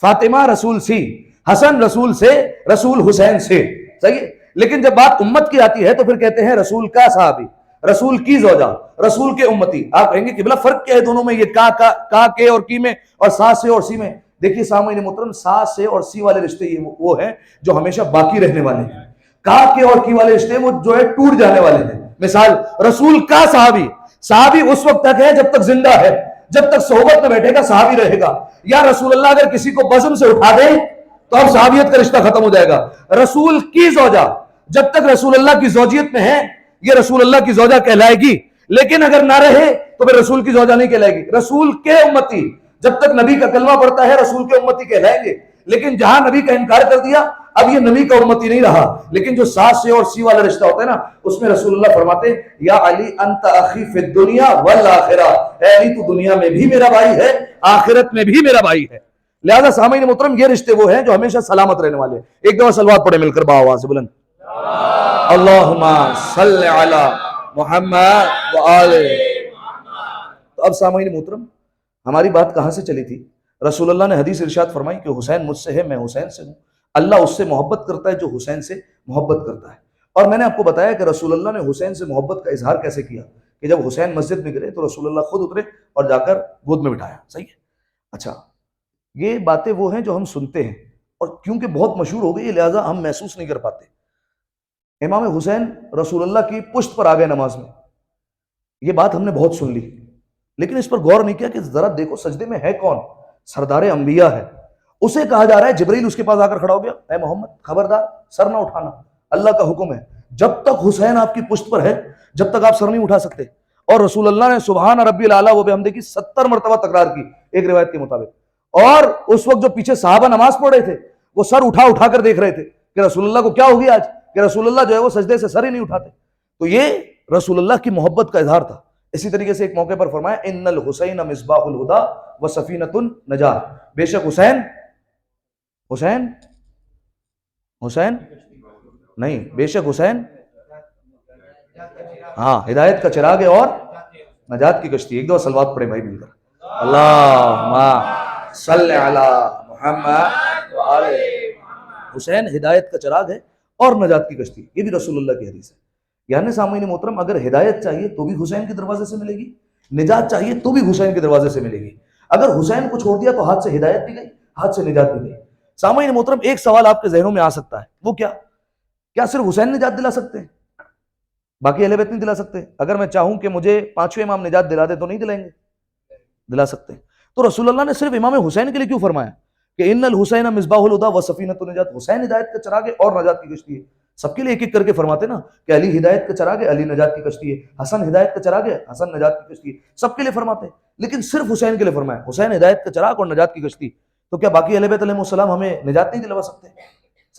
فاطمہ رسول سی، حسن رسول سے، رسول حسین سے، صحیح ہے؟ لیکن جب بات امت کی آتی ہے تو پھر کہتے ہیں رسول کا صحابی، رسول کی زوجہ، رسول کے امتی۔ آپ کہیں گے کہ بلا فرق کیا ہے دونوں میں، یہ کا کے اور کی میں، اور سا، سے اور سی میں؟ دیکھیے سامعین محترم، سا، سے اور سی والے رشتے یہ وہ ہیں جو ہمیشہ باقی رہنے والے ہیں، کا، کے اور کی والے رشتے وہ جو ہے ٹوٹ جانے والے ہیں۔ مثال رسول کا صحابی، صحابی اس وقت تک ہے جب تک زندہ ہے، جب تک صحبت میں بیٹھے گا صحابی رہے گا۔ یا رسول اللہ اگر کسی کو بزم سے اٹھا دے تو اب صحابیت کا رشتہ ختم ہو جائے گا۔ رسول کی زوجہ، جب تک رسول اللہ کی زوجیت میں ہے یہ رسول اللہ کی زوجہ کہلائے گی، لیکن اگر نہ رہے تو پھر رسول کی زوجہ نہیں کہلائے گی۔ رسول کے امتی، جب تک نبی کا کلمہ پڑتا ہے رسول کے امتی کہلائیں گے، لیکن جہاں نبی کا انکار کر دیا اب یہ نبی کا امتی نہیں رہا۔ لیکن جو سا، سے اور سی والا رشتہ ہوتا ہے نا، اس میں رسول اللہ فرماتے ہیں یا علی انت اخی فی الدنیا والآخرہ، اے علی تو دنیا میں بھی میرا بھائی ہے، آخرت میں بھی میرا بھائی ہے۔ لہذا سامعین محترم یہ رشتے وہ ہیں جو ہمیشہ سلامت رہنے والے ہیں۔ ایک دفعہ صلوات پڑھے مل کر بآواز بلند، اللہم صلی علی محمد وآل۔ تو اب سامعین محترم ہماری بات کہاں سے چلی تھی؟ رسول اللہ نے حدیث ارشاد فرمائی کہ حسین مجھ سے ہے، میں حسین سے ہوں۔ اللہ اس سے محبت کرتا ہے جو حسین سے محبت کرتا ہے۔ اور میں نے آپ کو بتایا کہ رسول اللہ نے حسین سے محبت کا اظہار کیسے کیا، کہ جب حسین مسجد میں گرے تو رسول اللہ خود اترے اور جا کر گود میں بٹھایا، صحیح ہے؟ اچھا یہ باتیں وہ ہیں جو ہم سنتے ہیں، اور کیونکہ بہت مشہور ہو گئی لہٰذا ہم محسوس نہیں کر پاتے۔ امام حسین رسول اللہ کی پشت پر آ گئے نماز میں، یہ بات ہم نے بہت سن لی، لیکن اس پر غور نہیں کیا کہ ذرا دیکھو سجدے میں ہے کون؟ سردار انبیاء ہے۔ اسے کہا جا رہا ہے، جبرائیل اس کے پاس آ کر کھڑا ہو گیا، اے محمد خبردار سر نہ اٹھانا، اللہ کا حکم ہے، جب تک حسین آپ کی پشت پر ہے جب تک آپ سر نہیں اٹھا سکتے۔ اور رسول اللہ نے سبحان ربی الاعلیٰ و بحمدہ کی 70 مرتبہ تکرار کی ایک روایت کے مطابق۔ اور اس وقت جو پیچھے صحابہ نماز پڑھ رہے تھے وہ سر اٹھا اٹھا کر دیکھ رہے تھے کہ رسول اللہ کو کیا ہو گیا آج، کہ رسول اللہ جو ہے وہ سجدے سے سر ہی نہیں اٹھاتے۔ تو یہ رسول اللہ کی محبت کا اظہار تھا۔ اسی طریقے سے ایک موقع پر فرمایا ان الحسین مصباح الہدی و سفینۃ النجاۃ، بے شک حسین نہیں، بے شک حسین ہاں ہدایت کا چراغ ہے اور نجات کی کشتی. ایک دو صلوات پڑھے بھائی مل کر. اللہم صلی علی محمد وآل. حسین ہدایت کا چراغ ہے اور نجات کی کشتی. یہ بھی رسول اللہ کی حدیث ہے. یعنی سامعین محترم اگر ہدایت چاہیے تو بھی حسین کے دروازے سے ملے گی, نجات چاہیے تو بھی حسین کے دروازے سے ملے گی. اگر حسین کو چھوڑ دیا تو ہاتھ سے ہدایت بھی گئی, ہاتھ سے نجات بھی گئی. سامعین محترم ایک سوال آپ کے ذہنوں میں آ سکتا ہے, وہ کیا صرف حسین نجات دلا سکتے ہیں, باقی اہل بیت نہیں دلا سکتے؟ اگر میں چاہوں کہ مجھے پانچویں امام نجات دلا دے تو نہیں دلائیں گے؟ دلا سکتے ہیں. تو رسول اللہ نے صرف امام حسین کے لیے کیوں فرمایا کہ ان الحسین مصباح الہدی و سفینۃ النجات؟ حسین ہدایت کا چراغ ہے اور نجات کی کشتی ہے. سب کے لیے ایک ایک کر کے فرماتے نا کہ علی ہدایت کا چراغ ہے, علی نجات کی کشتی ہے. حسن ہدایت کا چراغ ہے, حسن نجات کی کشتی ہے. سب کے لیے فرماتے ہیں, لیکن صرف حسین کے لیے فرمایا حسین ہدایت کا چراغ اور نجات کی کشتی. تو کیا باقی اہل بیت علیہ السلام ہمیں نجات نہیں دلوا سکتے؟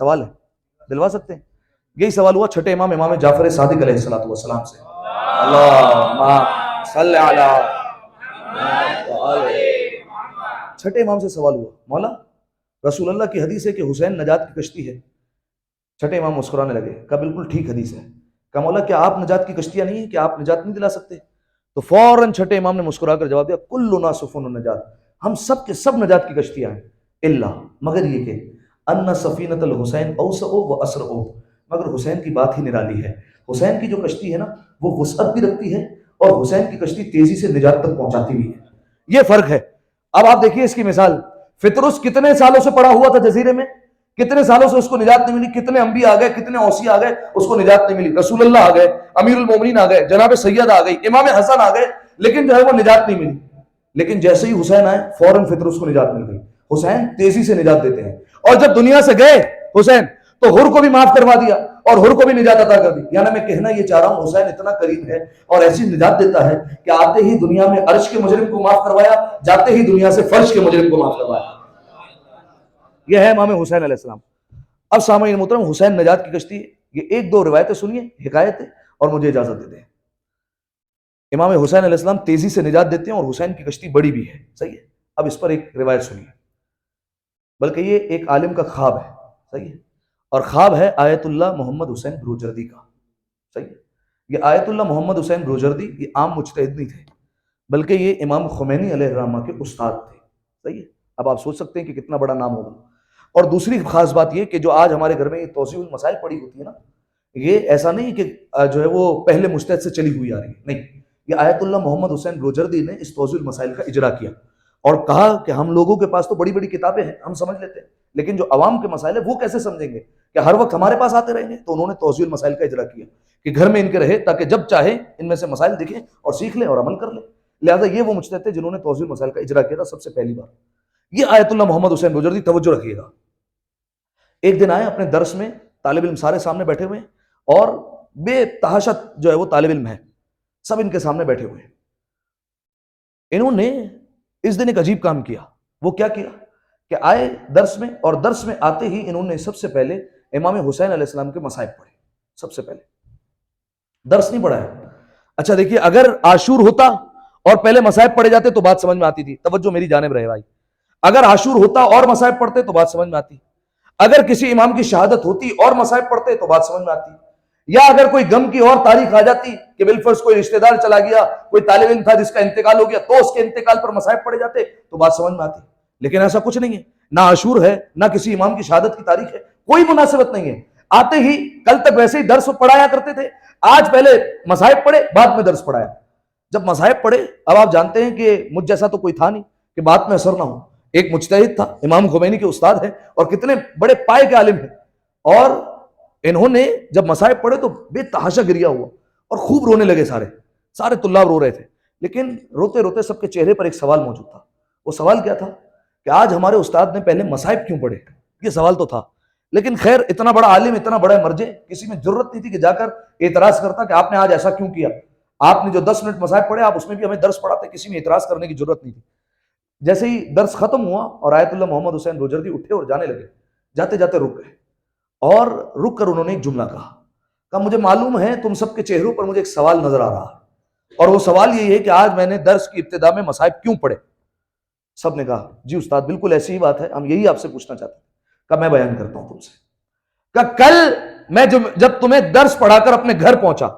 سوال ہے, دلوا سکتے ہیں. یہی سوال ہوا چھٹے امام امام جعفر صادق علیہ السلام سے. اللہم صلی علی چھٹے امام سے سوال ہوا, مولا رسول اللہ کی حدیث ہے کہ حسین نجات کی کشتی ہے. چھٹے امام مسکرانے لگے, کہا بالکل ٹھیک حدیث ہے. کہا مولا کیا آپ نجات کی کشتیاں نہیں ہیں, کیا آپ نجات نہیں دلا سکتے؟ تو فوراً چھٹے امام نے مسکرا کر جواب دیا, کلنا سفن النجات, ہم سب کے سب نجات کی کشتیاں ہیں, الا مگر یہ کہ ان سفینۃ الحسین اوسع و اسرع, مگر حسین کی بات ہی نرالی ہے. حسین کی جو کشتی ہے نا وہ وسعت بھی رکھتی ہے اور حسین کی کشتی تیزی سے نجات تک پہنچاتی بھی ہے. یہ فرق ہے. اب آپ دیکھیے اس کی مثال, فطرس کتنے سالوں سے پڑا ہوا تھا جزیرے میں, کتنے سالوں سے اس کو نجات نہیں ملی, کتنے انبیاء آ گئے, کتنے اوصی آ گئے, اس کو نجات نہیں ملی. رسول اللہ آ گئے, امیر المومنین آ گئے, جناب سید آ گئی, امام حسن آ گئے, لیکن جو ہے وہ نجات نہیں ملی. لیکن جیسے ہی حسین آئے فوراً فطرس کو نجات مل گئی. حسین تیزی سے نجات دیتے ہیں. اور جب دنیا سے گئے حسین تو حر کو بھی معاف کروا دیا اور حر کو بھی نجات عطا کر دی. یعنی میں کہنا یہ چاہ رہا ہوں حسین اتنا کریم ہے اور ایسی نجات دیتا ہے کہ آتے ہی دنیا میں عرش کے مجرم کو معاف کروایا, جاتے ہی دنیا سے فرش کے مجرم کو معاف کروایا. یہ ہے امام حسین علیہ السلام. اب سامعین محترم حسین نجات کی کشتی, یہ ایک دو روایتیں سنیے, حکایتیں, اور مجھے اجازت دے دیں. امام حسین علیہ السلام تیزی سے نجات دیتے ہیں اور حسین کی کشتی بڑی بھی ہے, صحیح ہے. اب اس پر ایک روایت سنیے, بلکہ یہ ایک عالم کا خواب ہے, صحیح ہے, اور خواب ہے آیت اللہ محمد حسین بروجردی کا, صحیح ہے. یہ آیت اللہ محمد حسین بروجردی یہ عام مجتہد نہیں تھے, بلکہ یہ امام خمینی علیہ الرحمہ کے استاد تھے, صحیح ہے. اب آپ سوچ سکتے ہیں کہ کتنا بڑا نام ہوگا. اور دوسری خاص بات یہ کہ جو آج ہمارے گھر میں یہ توضیح المسائل پڑھی ہوتی ہے نا, یہ ایسا نہیں کہ جو ہے وہ پہلے مجتہد سے چلی ہوئی آ رہی ہے, نہیں. یہ آیت اللہ محمد حسین بروجردی نے اس توضیح المسائل کا اجرا کیا اور کہا کہ ہم لوگوں کے پاس تو بڑی بڑی کتابیں ہیں, ہم سمجھ لیتے ہیں, لیکن جو عوام کے مسائل ہیں وہ کیسے سمجھیں گے, کہ ہر وقت ہمارے پاس آتے رہیں گے. تو انہوں نے توضیح المسائل کا اجرا کیا کہ گھر میں ان کے رہے تاکہ جب چاہے ان میں سے مسائل دیکھیں اور سیکھ لیں اور عمل کر لیں. لہٰذا یہ وہ مجتہد تھے جنہوں نے توضیح المسائل کا اجرا کیا تھا سب سے پہلی بار. یہ آیت اللہ محمد حسین بروجردی, توجہ رکھیے گا. ایک دن آئے اپنے درس میں, طالب علم سارے سامنے بیٹھے ہوئے ہیں اور بے تحاشت جو ہے وہ طالب علم ہے, سب ان کے سامنے بیٹھے ہوئے ہیں. انہوں نے اس دن ایک عجیب کام کیا. وہ کیا کیا کہ آئے درس میں, اور درس میں آتے ہی انہوں نے سب سے پہلے امام حسین علیہ السلام کے مصائب پڑھے. سب سے پہلے درس نہیں پڑھا ہے. اچھا دیکھیے, اگر عاشور ہوتا اور پہلے مصائب پڑھے جاتے تو بات سمجھ میں آتی تھی. توجہ میری جانب رہے بھائی. اگر عاشور ہوتا اور مصائب پڑھتے تو بات سمجھ میں آتی. اگر کسی امام کی شہادت ہوتی اور مصائب پڑھتے تو بات سمجھ میں آتی. یا اگر کوئی غم کی اور تاریخ آ جاتی کہ بالفرض کوئی رشتہ دار چلا گیا, کوئی طالب علم تھا جس کا انتقال ہو گیا, تو اس کے انتقال پر مصائب پڑھے جاتے تو بات سمجھ میں آتی. لیکن ایسا کچھ نہیں ہے, نہ عاشور ہے نہ کسی امام کی شہادت کی تاریخ ہے, کوئی مناسبت نہیں ہے. آتے ہی کل تک ویسے ہی درس پڑھایا کرتے تھے, آج پہلے مصائب پڑھے بعد میں درس پڑھایا. جب مصائب پڑھے, اب آپ جانتے ہیں کہ مجھ جیسا تو کوئی تھا نہیں کہ بات میں اثر نہ ہو. ایک مجتہد تھا, امام خمینی کے استاد ہیں اور کتنے بڑے پائے کے عالم ہیں, اور انہوں نے جب مصائب پڑھے تو بے تحاشا گریا ہوا اور خوب رونے لگے. سارے طلاب رو رہے تھے, لیکن روتے روتے سب کے چہرے پر ایک سوال موجود تھا. وہ سوال کیا تھا کہ آج ہمارے استاد نے پہلے مصائب کیوں پڑھے. یہ سوال تو تھا, لیکن خیر اتنا بڑا عالم, اتنا بڑا مرجع, کسی میں جرت نہیں تھی کہ جا کر اعتراض کرتا کہ آپ نے آج ایسا کیوں کیا. آپ نے جو 10 منٹ مصائب پڑھے آپ اس میں بھی ہمیں درس پڑھاتے, کسی میں اعتراض کرنے کی ضرورت نہیں تھی. جیسے ہی درس ختم ہوا اور آیت اللہ محمد حسین بروجردی اٹھے اور جانے لگے, جاتے جاتے رک گئے اور رک کر انہوں نے ایک جملہ کہا مجھے معلوم ہے تم سب کے چہروں پر مجھے ایک سوال نظر آ رہا ہے, اور وہ سوال یہی ہے کہ آج میں نے درس کی ابتدا میں مصائب کیوں پڑھے. سب نے کہا جی استاد بالکل ایسی ہی بات ہے, ہم یہی آپ سے پوچھنا چاہتے ہیں. کہا میں بیان کرتا ہوں تم سے. کہا کل میں جب تمہیں درس پڑھا کر اپنے گھر پہنچا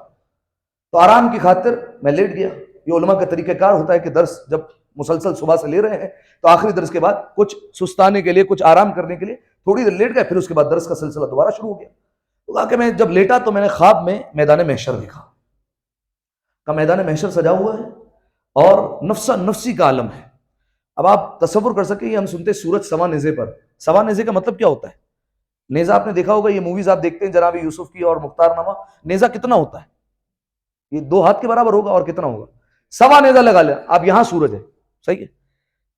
تو آرام کی خاطر میں لیٹ گیا. یہ علماء کا طریقہ کار ہوتا ہے کہ درس جب مسلسل صبح سے لے رہے ہیں تو آخری درس کے بعد کچھ سستانے کے لیے، کچھ آرام کرنے کے لیے تھوڑی دیر لیٹ گئے، پھر اس کے بعد درس کا سلسلہ دوبارہ شروع ہو گیا. تو کہا کہ میں جب لیٹا تو میں نے خواب میں میدان محشر دیکھا. کہ میدان محشر سجا ہوا ہے اور نفسا نفسی کا عالم ہے. اب آپ تصور کر سکیں، یہ ہم سنتے سورج سوا نیزے پر. سوا نیزے کا مطلب کیا ہوتا ہے؟ نیزہ آپ نے دیکھا ہوگا، یہ موویز آپ دیکھتے ہیں جناب یوسف کی اور مختار نامہ، نیزہ کتنا ہوتا ہے؟ یہ 2 ہاتھ کے برابر ہوگا. اور کتنا ہوگا؟ سوا نیزہ لگا لیا. اب یہاں سورج ہے، صحیح ہے.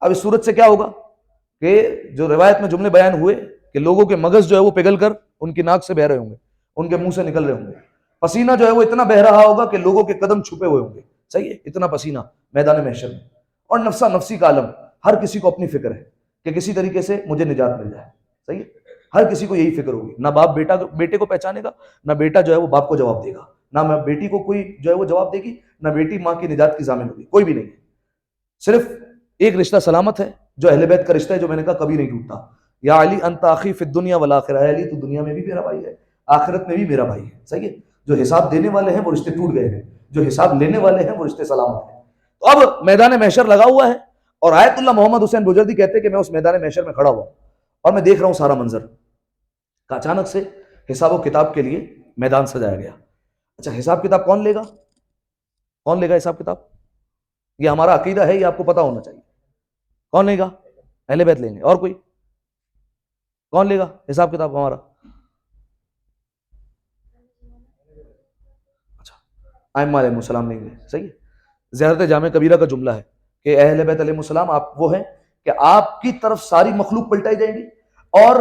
اب اس سورج سے کیا ہوگا کہ جو روایت میں جملے بیان ہوئے کہ لوگوں کے مغز جو ہے وہ پگھل کر ان کی ناک سے بہ رہے ہوں گے، ان کے منہ سے نکل رہے ہوں گے. پسینہ جو ہے وہ اتنا بہ رہا ہوگا کہ لوگوں کے قدم چھپے ہوئے ہوں گے، صحیح ہے. اتنا پسینہ میدان محشر میں. اور نفسا نفسی کا عالم، ہر کسی کو اپنی فکر ہے کہ کسی طریقے سے مجھے نجات مل جائے، صحیح ہے. ہر کسی کو یہی فکر ہوگی. نہ باپ بیٹے کو پہچانے گا، نہ بیٹا جو ہے وہ باپ کو جواب دے گا، نہ بیٹی کو کوئی جو ہے وہ جواب دے گی، نہ بیٹی ماں کی نجات کی ضامن ہوگی. کوئی بھی نہیں. صرف ایک رشتہ سلامت ہے جو اہل بیت کا رشتہ ہے، جو میں نے کہا کبھی نہیں ٹوٹتا. یا علی انت اخی فی الدنیا والآخرہ، علی تو دنیا میں بھی میرا بھائی ہے، آخرت میں بھی میرا بھائی ہے، صحیح ہے. جو حساب دینے والے ہیں وہ رشتے ٹوٹ گئے ہیں، جو حساب لینے والے ہیں وہ رشتے سلامت ہیں. تو اب میدان محشر لگا ہوا ہے اور آیت اللہ محمد حسین بجردی کہتے ہیں کہ میں اس میدان محشر میں کھڑا ہوا اور میں دیکھ رہا ہوں سارا منظر. کہ اچانک سے حساب و کتاب کے لیے میدان سجایا گیا. اچھا، حساب کتاب کون لے گا؟ کون لے گا حساب کتاب؟ یہ ہمارا عقیدہ ہے، یہ آپ کو پتا ہونا چاہیے. کون لے گا؟ اہل بیت لیں گے. اور کوئی کون لے گا حساب کتاب ہمارا؟ اچھا، ائمہ علیہ السلام لیں گے، صحیح ہے. زیارت جامع کبیرہ کا جملہ ہے کہ اہل بیت علیہ السلام آپ وہ ہیں کہ آپ کی طرف ساری مخلوق پلٹائی جائیں گی اور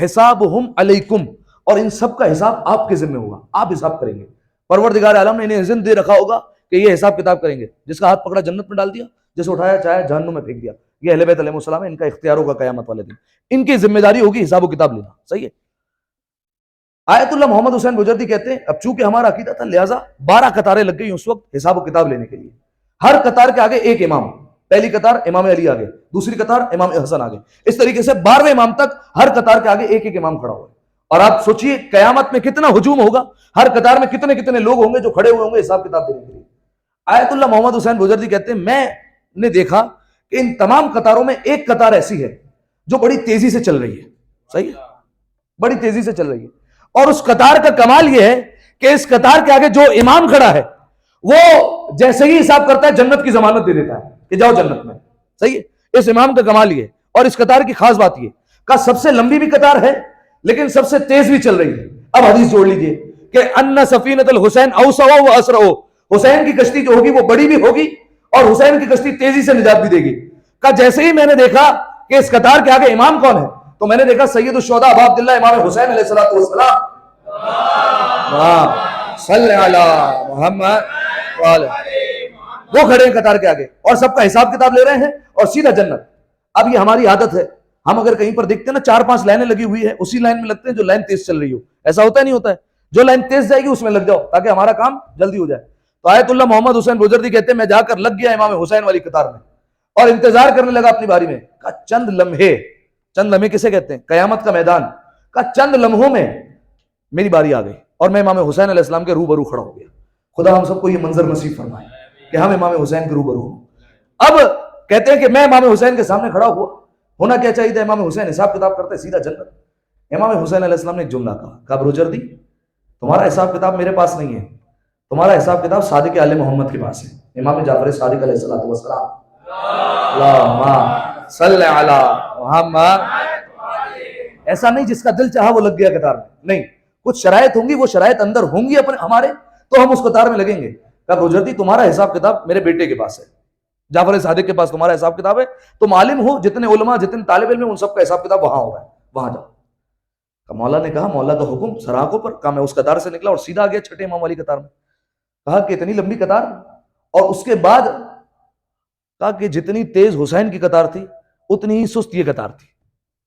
حسابہم علیکم، اور ان سب کا حساب آپ کے ذمہ ہوگا، آپ حساب کریں گے. پروردگار عالم نے انہیں اذن دے رکھا ہوگا کہ یہ حساب کتاب کریں گے. جس کا ہاتھ پکڑا جنت میں ڈال دیا، جسے اٹھایا چاہے جہنم میں پھینک دیا. یہ اہل بیت علیہ السلام ہے، ان کا اختیار ہوگا قیامت والے دن. ان کی ذمہ داری ہوگی حساب و کتاب لینا، صحیح ہے. آیت اللہ محمد حسین بجردی کہتے ہیں اب چونکہ ہمارا عقیدہ تھا لہٰذا 12 قطاریں لگ گئی اس وقت حساب و کتاب لینے کے لیے. ہر قطار کے آگے ایک امام، پہلی قطار امام علی آگے، دوسری قطار امام حسن آگے، اس طریقے سے 12ویں امام تک ہر قطار کے آگے ایک ایک امام کھڑا ہوا ہے. اور آپ سوچئے قیامت میں کتنا ہجوم ہوگا، ہر قطار میں کتنے کتنے لوگ ہوں گے جو کھڑے ہوئے ہوں گے حساب کتاب دینے کے لیے. آیت اللہ محمد حسین بجردی کہتے ہیں میں نے دیکھا کہ ان تمام قطاروں میں ایک قطار ایسی ہے جو بڑی تیزی سے چل رہی ہے، صحیح ہے، بڑی تیزی سے چل رہی ہے. اور اس قطار کا کمال یہ ہے کہ اس قطار کے آگے جو امام کھڑا ہے وہ جیسے ہی حساب کرتا ہے جنت کی ضمانت دے دیتا ہے کہ جاؤ جنت میں، صحیح ہے. اس امام کا کمال یہ ہے. اور اس قطار کی خاص بات یہ کہ سب سے لمبی بھی قطار ہے لیکن سب سے تیز بھی چل رہی ہے. اب حدیث جوڑ لیجئے کہ ان سفینۃ الحسین اوسع و اسرع، حسین کی کشتی جو ہوگی وہ بڑی بھی ہوگی اور حسین کی کشتی تیزی سے نجات بھی دے گی. کہ جیسے ہی میں نے دیکھا کہ اس قطار کے آگے امام کون ہے تو میں نے دیکھا سید الشہداء ابا عبداللہ امام حسین علیہ السلام. صلی علی محمد، وہ کھڑے ہیں قطار کے آگے اور سب کا حساب کتاب لے رہے ہیں اور سیدھا جنت. اب یہ ہماری عادت ہے، ہم اگر کہیں پر دیکھتے ہیں نا 4-5 لائنیں لگی ہوئی ہے، اسی لائن میں لگتے ہیں جو لائن تیز چل رہی ہو. ایسا ہوتا ہے نہیں ہوتا ہے؟ جو لائن تیز جائے گی اس میں لگ جاؤ تاکہ ہمارا کام جلدی ہو جائے. تو آیت اللہ محمد حسین بجردی کہتے ہیں میں جا کر لگ گیا امام حسین والی قطار میں اور انتظار کرنے لگا اپنی باری میں. کا چند لمحے کسے کہتے ہیں؟ قیامت کا میدان. کا چند لمحوں میں میری باری آ گئی اور میں امام حسین علیہ السلام کے روبرو کھڑا ہو گیا. خدا ہم سب کو یہ منظر نصیب فرمائے کہ ہم امام حسین کے روبرو ہوں. اب کہتے ہیں کہ میں امام حسین کے سامنے کھڑا ہوا. ہونا کیا چاہیے تھا؟ امام حسین حساب کتاب کرتے سیدھا جنت. امام حسین علیہ السلام نے ایک جملہ کہا بروجردی تمہارا حساب کتاب میرے پاس نہیں ہے، تمہارا حساب کتاب صادق آل محمد کے پاس ہے، امام جعفر صادق علیہ السلام. اللہم صلی علی محمد. ایسا نہیں جس کا دل چاہا وہ لگ گیا قطار میں، نہیں. کچھ شرائط ہوں گی، وہ شرائط اندر ہوں گی اپنے ہمارے تو ہم اس قطار میں لگیں گے. کہا بروجردی تمہارا حساب کتاب میرے بیٹے کے پاس ہے، جعفر صادق کے پاس تمہارا حساب کتاب ہے. تم عالم ہو، جتنے علماء جتنے طالب علم ہیں ان سب کا حساب کتاب وہاں ہو رہا ہے، وہاں جاؤ. مولا نے کہا مولا کا حکم سراغوں پر. کہا میں اس قطار سے نکلا اور سیدھا آ گیا چھٹے امام والی قطار میں. کہا کہ اتنی لمبی قطار، اور اس کے بعد کہا کہ جتنی تیز حسین کی قطار تھی اتنی ہی سست یہ قطار تھی،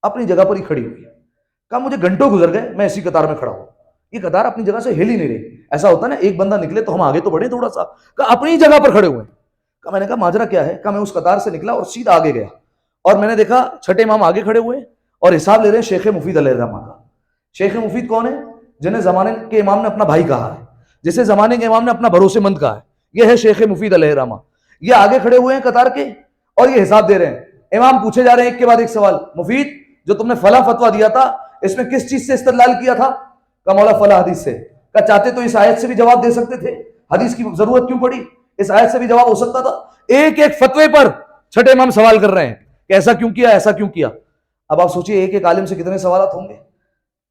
اپنی جگہ پر ہی کھڑی ہوئی. کہا مجھے گھنٹوں گزر گئے میں اسی قطار میں کھڑا ہوں، یہ قطار اپنی جگہ سے ہل ہی نہیں رہی. ایسا ہوتا ہے نا ایک بندہ نکلے تو ہم آگے تو بڑھے تھوڑا سا، کہا اپنی جگہ پر کھڑے ہوئے. کہا میں نے کہا ماجرا کیا ہے؟ کہا میں اس قطار سے نکلا اور سیدھا آگے گیا اور میں نے دیکھا چھٹے امام آگے کھڑے ہوئے اور حساب لے رہے ہیں شیخ مفید علیہ الرحمہ کا. شیخ مفید کون ہے؟ جنہیں زمانے کے امام نے اپنا بھائی کہا ہے. جسے زمانے کے امام نے اپنا بھروسے مند کہا ہے. یہ ہے شیخ مفید علیہ الرحمہ. یہ آگے کھڑے ہوئے ہیں قطار کے اور یہ حساب دے رہے ہیں. امام پوچھے جا رہے ہیں ایک کے بعد ایک سوال. مفید جو تم نے فلاں فتویٰ دیا تھا اس میں کس چیز سے استدلال کیا تھا؟ کہا مولا فلاں حدیث سے. کہا چاہتے تو اس آیت سے بھی جواب دے سکتے تھے, حدیث کی ضرورت کیوں پڑی؟ اس آیت سے بھی جواب ہو سکتا تھا. ایک ایک فتوے پر چھٹے امام سوال کر رہے ہیں کہ ایسا کیوں کیا, ایسا کیوں کیا. اب آپ سوچئے ایک ایک عالم سے کتنے سوالات ہوں گے.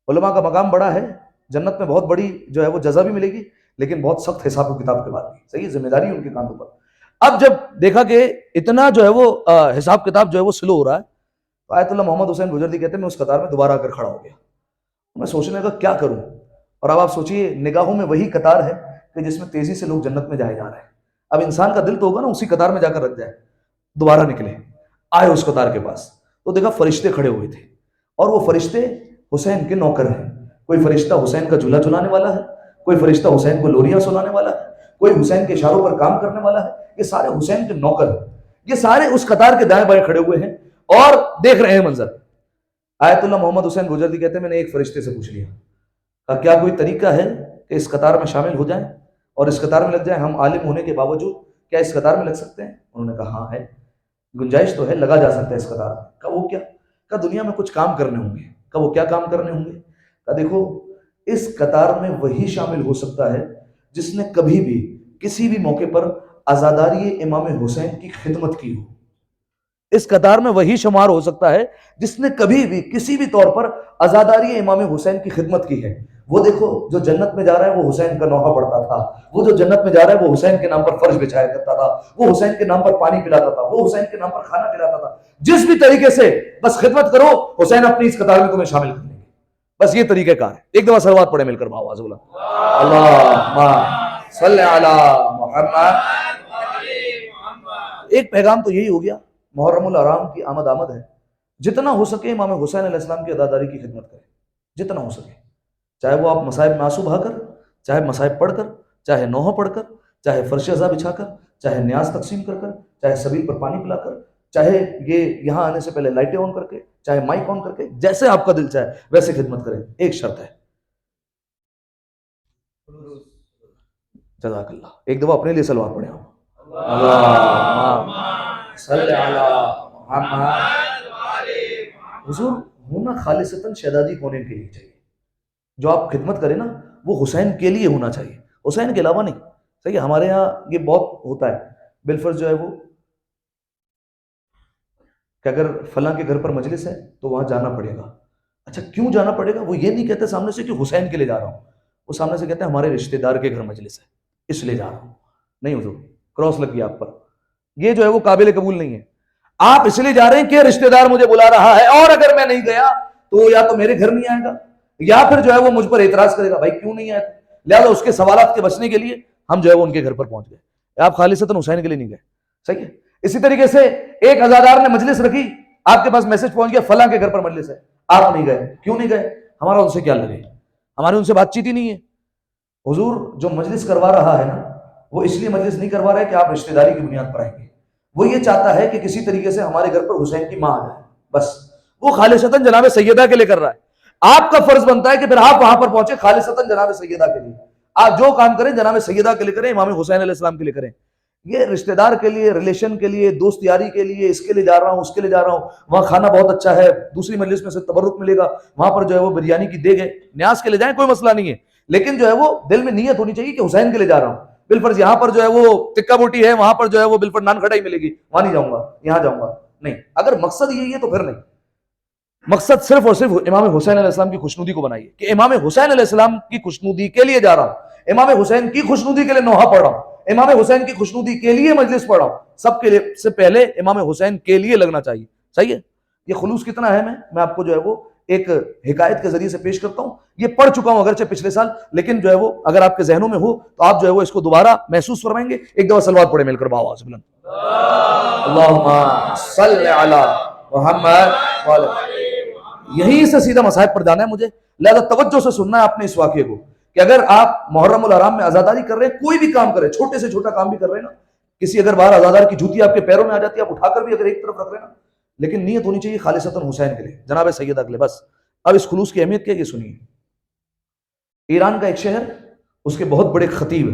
علماء کا مقام بڑا ہے, جنت میں بہت بڑی جو ہے وہ جزا بھی ملے گی, لیکن بہت سخت حساب و کتاب کے بعد بھی. صحیح, ذمہ داری ان کے کاندھوں پر. اب جب دیکھا کہ اتنا جو ہے وہ حساب کتاب جو ہے وہ سلو ہو رہا ہے, تو آیت اللہ محمد حسین گجردی کہتے ہیں میں اس قطار میں دوبارہ آ کر کھڑا ہو گیا. میں سوچنے لگا کیا کروں. اور اب آپ سوچئے نگاہوں میں وہی قطار ہے کہ جس میں تیزی سے لوگ جنت میں جائے جا رہے ہیں. اب انسان کا دل تو ہوگا نا اسی قطار میں جا کر رکھ جائے. دوبارہ نکلے, آئے اس قطار کے پاس, تو دیکھا فرشتے کھڑے ہوئے تھے, اور وہ فرشتے حسین کے نوکر ہیں. کوئی فرشتہ حسین کا جھولا جھلانے والا ہے, کوئی فرشتہ حسین کو لوریاں سنانے والا ہے, کوئی حسین کے اشاروں پر کام کرنے والا ہے. یہ سارے حسین کے نوکر ہیں. یہ سارے اس قطار کے دائیں بائیں کھڑے ہوئے ہیں اور دیکھ رہے ہیں منظر. آیت اللہ محمد حسین گجردی کہتے ہیں میں نے ایک فرشتے سے پوچھ لیا, کہا کیا کوئی طریقہ ہے کہ اس قطار میں شامل ہو جائیں اور اس قطار میں لگ جائیں؟ ہم عالم ہونے کے باوجود کیا اس قطار میں لگ سکتے ہیں؟ انہوں نے کہا ہاں ہے, گنجائش تو ہے, لگا جا سکتا ہے اس قطار میں. کہا وہ کیا؟ کہا دنیا میں کچھ کام کرنے ہوں گے. کہا وہ کیا کام کرنے ہوں گے؟ کہا دیکھو اس قطار میں وہی شامل ہو سکتا ہے جس نے کبھی بھی کسی بھی موقع پر عزاداری امام حسین کی خدمت کی ہو. اس قطار میں وہی شمار ہو سکتا ہے جس نے کبھی بھی کسی بھی طور پر عزاداری امام حسین کی خدمت کی ہے. وہ دیکھو جو جنت میں جا رہا ہے وہ حسین کا نوحہ پڑھتا تھا, وہ جو جنت میں جا رہا ہے وہ حسین کے نام پر فرش بچھایا کرتا تھا, وہ حسین کے نام پر پانی پلاتا تھا, وہ حسین کے نام پر کھانا کھلاتا تھا. جس بھی طریقے سے بس خدمت کرو, حسین اپنی اس قطار میں تمہیں شامل کر لیں گے. بس یہ طریقہ کار ہے. ایک دفعہ صلوات پڑھے مل کر آواز بولا اللہم صلی علی محمد. ایک پیغام تو یہی ہو گیا, محرم الحرام کی آمد ہے, جتنا ہو سکے امام حسین علیہ السلام کی عزاداری کی خدمت کریں, جتنا ہو سکے. چاہے وہ آپ مصائب میں آنسو بہا کر, چاہے مصائب پڑھ کر, چاہے نوحہ پڑھ کر, چاہے فرش عزا بچھا کر, چاہے نیاز تقسیم کر کر, چاہے سبیل پر پانی پلا کر, چاہے یہ یہاں آنے سے پہلے لائٹیں آن کر کے, چاہے مائک آن کر کے, جیسے آپ کا دل چاہے ویسے خدمت کریں. ایک شرط ہے, جزاک اللہ, ایک دفعہ اپنے لیے صلوات پڑھیں. اللہم صلی علی محمد. حضور ہونا خالصتاً شہزادی ہونے کے لیے چاہیے. جو آپ خدمت کریں نا وہ حسین کے لیے ہونا چاہیے, حسین کے علاوہ نہیں. صحیح ہے, ہمارے ہاں یہ بہت ہوتا ہے بالفرض جو ہے وہ کہ اگر فلاں کے گھر پر مجلس ہے تو وہاں جانا پڑے گا. اچھا کیوں جانا پڑے گا؟ وہ یہ نہیں کہتے سامنے سے کہ حسین کے لیے جا رہا ہوں, وہ سامنے سے کہتے ہیں ہمارے رشتہ دار کے گھر مجلس ہے اس لیے جا رہا ہوں. نہیں حضور, کراس لگ گیا آپ پر, یہ جو ہے وہ قابل قبول نہیں ہے. آپ اس لیے جا رہے ہیں کہ رشتہ دار مجھے بلا رہا ہے, اور اگر میں نہیں گیا تو یا تو میرے گھر نہیں آئے گا یا پھر جو ہے وہ مجھ پر اعتراض کرے گا بھائی کیوں نہیں آئے. لہٰذا اس کے سوالات کے بچنے کے لیے ہم جو ہے وہ ان کے گھر پر پہنچ گئے. آپ خالصتاً حسین کے لیے نہیں گئے. صحیح ہے. اسی طریقے سے ایک عزادار نے مجلس رکھی, آپ کے پاس میسج پہنچ گیا فلاں کے گھر پر مجلس ہے, آپ نہیں گئے. کیوں نہیں گئے؟ ہمارا ان سے کیا لگے, ہماری ان سے بات چیت ہی نہیں ہے. حضور جو مجلس کروا رہا ہے نا وہ اس لیے مجلس نہیں کروا رہا ہے کہ آپ رشتہ داری کی بنیاد پر آئیں گے. وہ یہ چاہتا ہے کہ کسی طریقے سے ہمارے گھر پر حسین کی ماں آ جائے. بس وہ خالصتاً جناب سیدہ کے لیے کر رہا ہے. آپ کا فرض بنتا ہے کہ پھر آپ وہاں پر پہنچے خالصتاً جناب سیدہ کے لیے. آپ جو کام کریں جناب سیدہ کے لیے کریں, امام حسین علیہ السلام کے لیے کریں. یہ رشتہ دار کے لیے, ریلیشن کے لیے, دوست یاری کے لیے, اس کے لیے جا رہا ہوں, اس کے لیے جا رہا ہوں, وہاں کھانا بہت اچھا ہے, دوسری مجلس میں سے تبرک ملے گا, وہاں پر جو ہے وہ بریانی کی دیگ ہے, نیاز کے لیے جائیں کوئی مسئلہ نہیں ہے. لیکن جو ہے وہ دل میں نیت ہونی چاہیے کہ حسین کے لیے جا رہا ہوں. بالفرض یہاں پر جو ہے وہ ٹکا بوٹی ہے, وہاں پر جو ہے وہ بالفرض نان کھٹائی ملے گی, وہاں نہیں جاؤں گا, یہاں جاؤں گا. نہیں, اگر مقصد یہی ہے تو پھر نہیں. مقصد صرف اور صرف امام حسین علیہ السلام کی خوشنودی کو بنائیے کہ امام حسین علیہ السلام کی خوشنودی کے لیے جا رہا ہوں, امام حسین کی خوشنودی کے لیے نوحہ پڑھ رہا ہوں, امام حسین کی خوشنودی کے لیے مجلس پڑھ رہا ہوں. سب کے لیے سے پہلے امام حسین کے لیے لگنا چاہیے. صحیح ہے. یہ خلوص کتنا ہے میں آپ کو جو ہے وہ ایک حکایت کے ذریعے سے پیش کرتا ہوں. یہ پڑھ چکا ہوں اگرچہ پچھلے سال, لیکن جو ہے وہ اگر آپ کے ذہنوں میں ہو تو آپ جو ہے وہ اس کو دوبارہ محسوس فرمائیں گے. ایک دفعہ صلوات پڑھے مل کر باواز بلند. اللہم صلی علی محمد. یہیں سے سیدھا مصائب پر جانا ہے مجھے, لہذا توجہ سے سننا ہے آپ نے اس واقعے کو کہ اگر آپ محرم الحرام میں عزاداری کر رہے ہیں, کوئی بھی کام کریں, چھوٹے سے چھوٹا کام بھی کر رہے ہیں نا, کسی اگر باہر عزادار کی جوتی آپ کے پیروں میں آ جاتی ہے, آپ اٹھا کر بھی اگر ایک طرف رکھ رہے ہیں نا, لیکن نیت ہونی چاہیے خالصتاً حسین کے لیے, جناب سیدہ کے لیے. بس اب اس خلوص کی اہمیت کیا یہ سنیے. ایران کا ایک شہر اس کے بہت بڑے خطیب،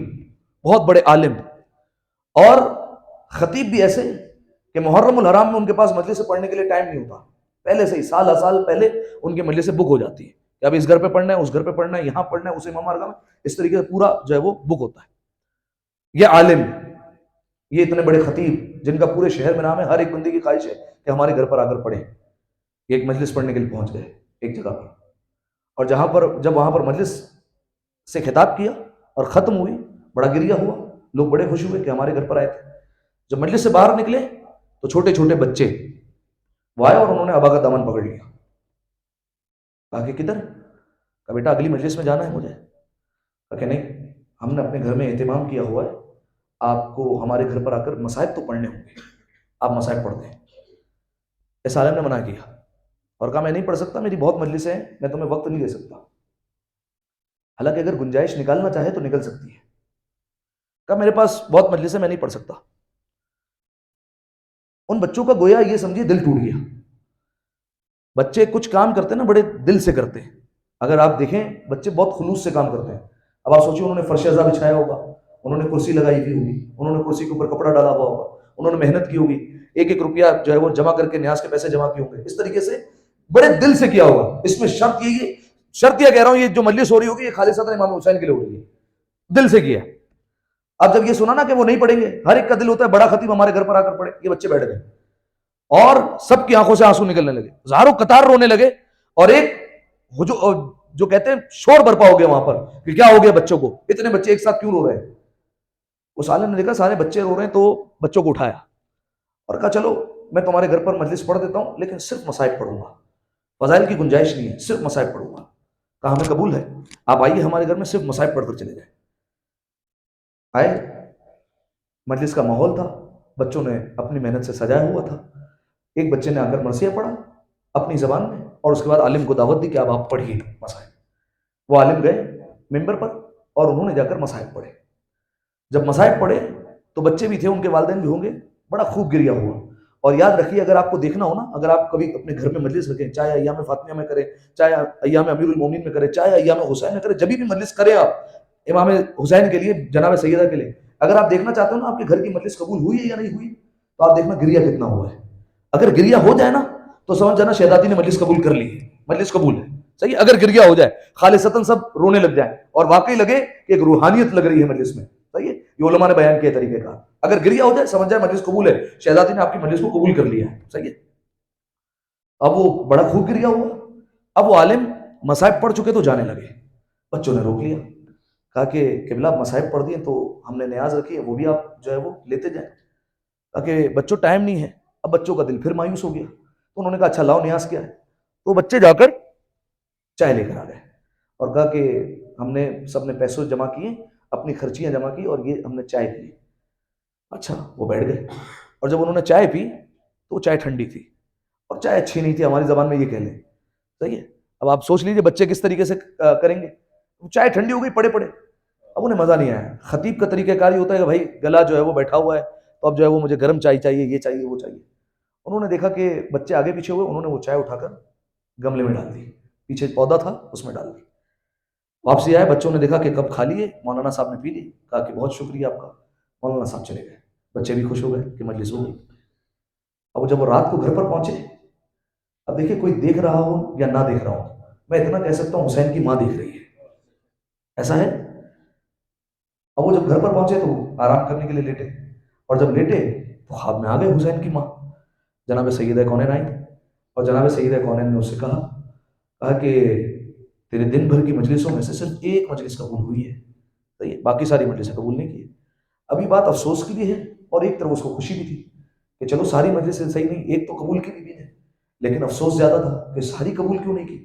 بہت بڑے عالم، اور خطیب بھی ایسے کہ محرم الحرام میں ان کے پاس مجلس سے پڑھنے کے لیے ٹائم نہیں ہوتا، پہلے سے ہی سال سال پہلے ان کے مجلس سے بک ہو جاتی ہے کہ اب اس گھر پہ پڑھنا ہے، اس گھر پہ پڑھنا ہے، یہاں پڑھنا ہے، اس امام بارگاہ میں، اس طریقے سے پورا جو ہے وہ بک ہوتا ہے۔ یہ عالم، یہ اتنے بڑے خطیب جن کا پورے شہر میں نام ہے، ہر ایک بندے کی خواہش ہے کہ ہمارے گھر پر آ کر پڑھیں، یہ ایک مجلس پڑھنے کے لیے پہنچ گئے ایک جگہ پر، اور جب وہاں پر مجلس سے خطاب کیا اور ختم ہوئی، بڑا گریہ ہوا، لوگ بڑے خوش ہوئے کہ ہمارے گھر پر آئے تھے۔ جب مجلس سے باہر نکلے تو چھوٹے چھوٹے بچے وہ آئے اور انہوں نے ابا کا دامن پکڑ لیا، کہا کہ کدھر؟ کہا بیٹا اگلی مجلس میں جانا ہے مجھے۔ کہا کہ نہیں، ہم نے اپنے گھر میں اہتمام کیا ہوا ہے، آپ کو ہمارے گھر پر آ کر مصائب تو پڑھنے ہوں گے، آپ مصائب پڑھتے ہیں۔ اس عالم نے منع کیا اور کہا میں نہیں پڑھ سکتا، میری بہت مجلسیں ہیں، میں تمہیں وقت نہیں دے سکتا، حالانکہ اگر گنجائش نکالنا چاہے تو نکل سکتی ہے۔ کہا میرے پاس بہت مجلسیں، میں نہیں پڑھ سکتا۔ ان بچوں کا گویا یہ سمجھیے دل ٹوٹ گیا۔ بچے کچھ کام کرتے ہیں نا بڑے دل سے کرتے ہیں، اگر آپ دیکھیں بچے بہت خلوص سے کام کرتے ہیں۔ اب آپ سوچیے، انہوں نے فرش ازا بچھایا ہوگا، انہوں نے کرسی لگائی ہوئی ہوگی، انہوں نے کرسی کے اوپر کپڑا ڈالا ہوا ہوگا، انہوں نے محنت کی ہوگی، ایک ایک روپیہ جو ہے وہ جمع کر کے نیاز کے پیسے جمع کیے ہوں گے، اس طریقے سے بڑے دل سے کیا ہوگا۔ اس میں شرط یہ کہہ رہا ہوں، یہ جو مجلس ہو رہی ہوگی یہ خالصتاً امام حسین کے لیے ہو رہی ہے، دل سے کیا۔ اب جب یہ سنا نا کہ وہ نہیں پڑھیں گے، ہر ایک کا دل ہوتا ہے بڑا خطیب ہمارے گھر پر آ کر پڑھے، یہ بچے بیٹھ گئے اور سب کی آنکھوں سے آنسو نکلنے لگے، ہزاروں قطار رونے لگے، اور ایک جو کہتے ہیں شور برپا ہو گیا وہاں پر کہ کیا ہو گیا بچوں کو، اتنے بچے ایک ساتھ کیوں رو رہے ہیں۔ اس عالم نے دیکھا سارے بچے رو رہے ہیں تو بچوں کو اٹھایا اور کہا چلو میں تمہارے گھر پر مجلس پڑھ دیتا ہوں، لیکن صرف مصائب پڑھوں گا، فضائل کی گنجائش نہیں ہے، صرف مصائب پڑھوں گا۔ کہا ہمیں قبول ہے، آپ آئیے ہمارے گھر میں، صرف مصائب پڑھ کر چلے جائیں۔ آئے، مجلس کا ماحول تھا، بچوں نے اپنی محنت سے سجایا ہوا تھا، ایک بچے نے آ کر مرثیہ پڑھا اپنی زبان میں، اور اس کے بعد عالم کو دعوت دی کہ اب آپ پڑھیے مصائب۔ وہ عالم گئے ممبر پر اور انہوں نے جا کر مصائب پڑھے۔ جب مصائب پڑھے تو بچے بھی تھے، ان کے والدین بھی ہوں گے، بڑا خوب گریہ ہوا۔ اور یاد رکھیے، اگر آپ کو دیکھنا ہو نا، اگر آپ کبھی اپنے گھر میں مجلس رکھیں، چاہے ایام فاطمیہ میں کریں، چاہے ایام امیر المومنین میں کریں، چاہے ایام حسین میں کریں، جب بھی مجلس کریں آپ امام حسین کے لیے، جناب سیدہ کے لیے، اگر آپ دیکھنا چاہتے ہو نا آپ کے گھر کی مجلس قبول ہوئی ہے یا نہیں ہوئی، تو آپ دیکھنا گریہ کتنا ہوا ہے۔ اگر گریہ ہو جائے نا تو سمجھ جانا شہزادی نے مجلس قبول کر لی ہے، مجلس قبول ہے، صحیح۔ اگر گریہ ہو جائے، خالصتاً سب رونے لگ جائیں اور واقعی لگے کہ ایک روحانیت لگ رہی ہے مجلس میں، صحیح ہے، یہ علماء نے بیان کیا طریقے کا، اگر گریہ ہو جائے سمجھ جائے مجلس قبول ہے، شہزادی نے آپ کی مجلس کو قبول کر لیا ہے، صحیح ہے۔ اب وہ بڑا خوب گریہ ہوا، اب وہ عالم مصائب پڑھ چکے تو جانے لگے، بچوں نے روک لیا، کہا کہ قبلہ مصائب پڑھ دیے تو ہم نے نیاز رکھی ہے، وہ بھی آپ جو ہے وہ لیتے جائیں۔ کہا کہ بچوں ٹائم نہیں ہے۔ اب بچوں کا دل پھر مایوس ہو گیا، تو انہوں نے کہا اچھا لاؤ نیاز کیا ہے، تو بچے جا کر چائے لے کر آ گئے اور کہا کہ ہم نے سب نے پیسے جمع کیے، اپنی خرچیاں جمع کی اور یہ ہم نے چائے پی۔ اچھا، وہ بیٹھ گئے اور جب انہوں نے چائے پی تو وہ چائے ٹھنڈی تھی اور چائے اچھی نہیں تھی، ہماری زبان میں یہ کہہ لیں، صحیح ہے۔ اب آپ سوچ لیجئے بچے کس طریقے سے کریں گے، چائے ٹھنڈی ہو گئی پڑے پڑے، اب انہیں مزہ نہیں آیا۔ خطیب کا طریقہ کار یہ ہوتا ہے کہ بھائی گلا جو ہے وہ بیٹھا ہوا ہے، تو اب جو ہے وہ مجھے گرم چائے چاہیے، یہ چاہیے وہ چاہیے۔ انہوں نے دیکھا کہ بچے آگے پیچھے ہوئے، انہوں نے وہ چائے اٹھا کر گملے میں ڈال دی، پیچھے پودا تھا اس میں ڈال دی۔ واپسی آئے، بچوں نے دیکھا کہ کب خالی ہے، مولانا صاحب نے پی لی، کہا کہ بہت شکریہ آپ کا، مولانا صاحب چلے گئے، بچے بھی خوش ہو گئے کہ مجلس ہو گئی۔ اب جب وہ رات کو گھر پر پہنچے، اب دیکھیں کوئی دیکھ رہا ہو یا نہ دیکھ رہا ہو، میں اتنا کہہ سکتا ہوں حسین کی ماں دیکھ رہی ہے، ایسا ہے۔ اب وہ جب گھر پر پہنچے تو آرام کرنے کے لیے لیٹے، اور جب لیٹے تو خواب میں آ گئے حسین کی ماں جناب سیدہ کونین آئی، اور جناب سیدہ کونین نے اس سے کہا کہ تیرے دن بھر کی مجلسوں میں سے صرف ایک مجلس قبول ہوئی ہے، صحیح ہے، باقی ساری مجلسیں قبول نہیں کی۔ ابھی بات افسوس کی بھی ہے اور ایک طرف اس کو خوشی بھی تھی کہ چلو ساری مجلسیں صحیح نہیں، ایک تو قبول کی بھی ہے، لیکن افسوس زیادہ تھا کہ ساری قبول کیوں نہیں کی۔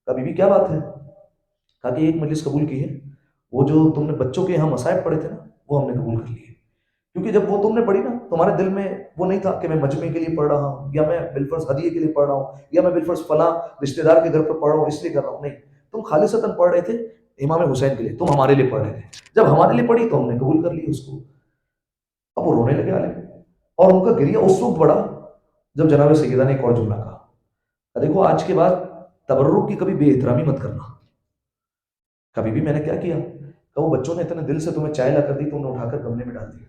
کبھی بھی کیا بات ہے، کہا کہ ایک مجلس قبول کی ہے، وہ جو تم نے بچوں کے یہاں مصائب پڑھے تھے نا، وہ ہم نے قبول کر لیے، کیونکہ جب وہ تم نے پڑھی نا تمہارے دل میں وہ نہیں تھا کہ میں مجمع کے لیے پڑھ رہا ہوں، یا میں بالفرض ہدیے کے لیے پڑھ رہا ہوں، یا میں بالفرض فلاں رشتہ دار کے گھر پر پڑھ رہا ہوں اس لیے کر رہا ہوں، نہیں، تم خالصتاً پڑھ رہے تھے امام حسین کے لیے، تم ہمارے لیے پڑھ رہے تھے، جب ہمارے لیے پڑھی تو ہم نے قبول کر لی اس کو۔ اب وہ رونے لگے عالم، اور ان کا گریہ اس وقت بڑا جب جناب سیدہ نے ایک اور جملہ کہا، دیکھو آج کے بعد تبرک کی کبھی بے احترامی مت کرنا۔ کبھی بھی میں نے کیا کیا کہ وہ بچوں نے اتنے دل سے تمہیں چائے لا کر دی، تم نے اٹھا کر گملے میں ڈال دی؟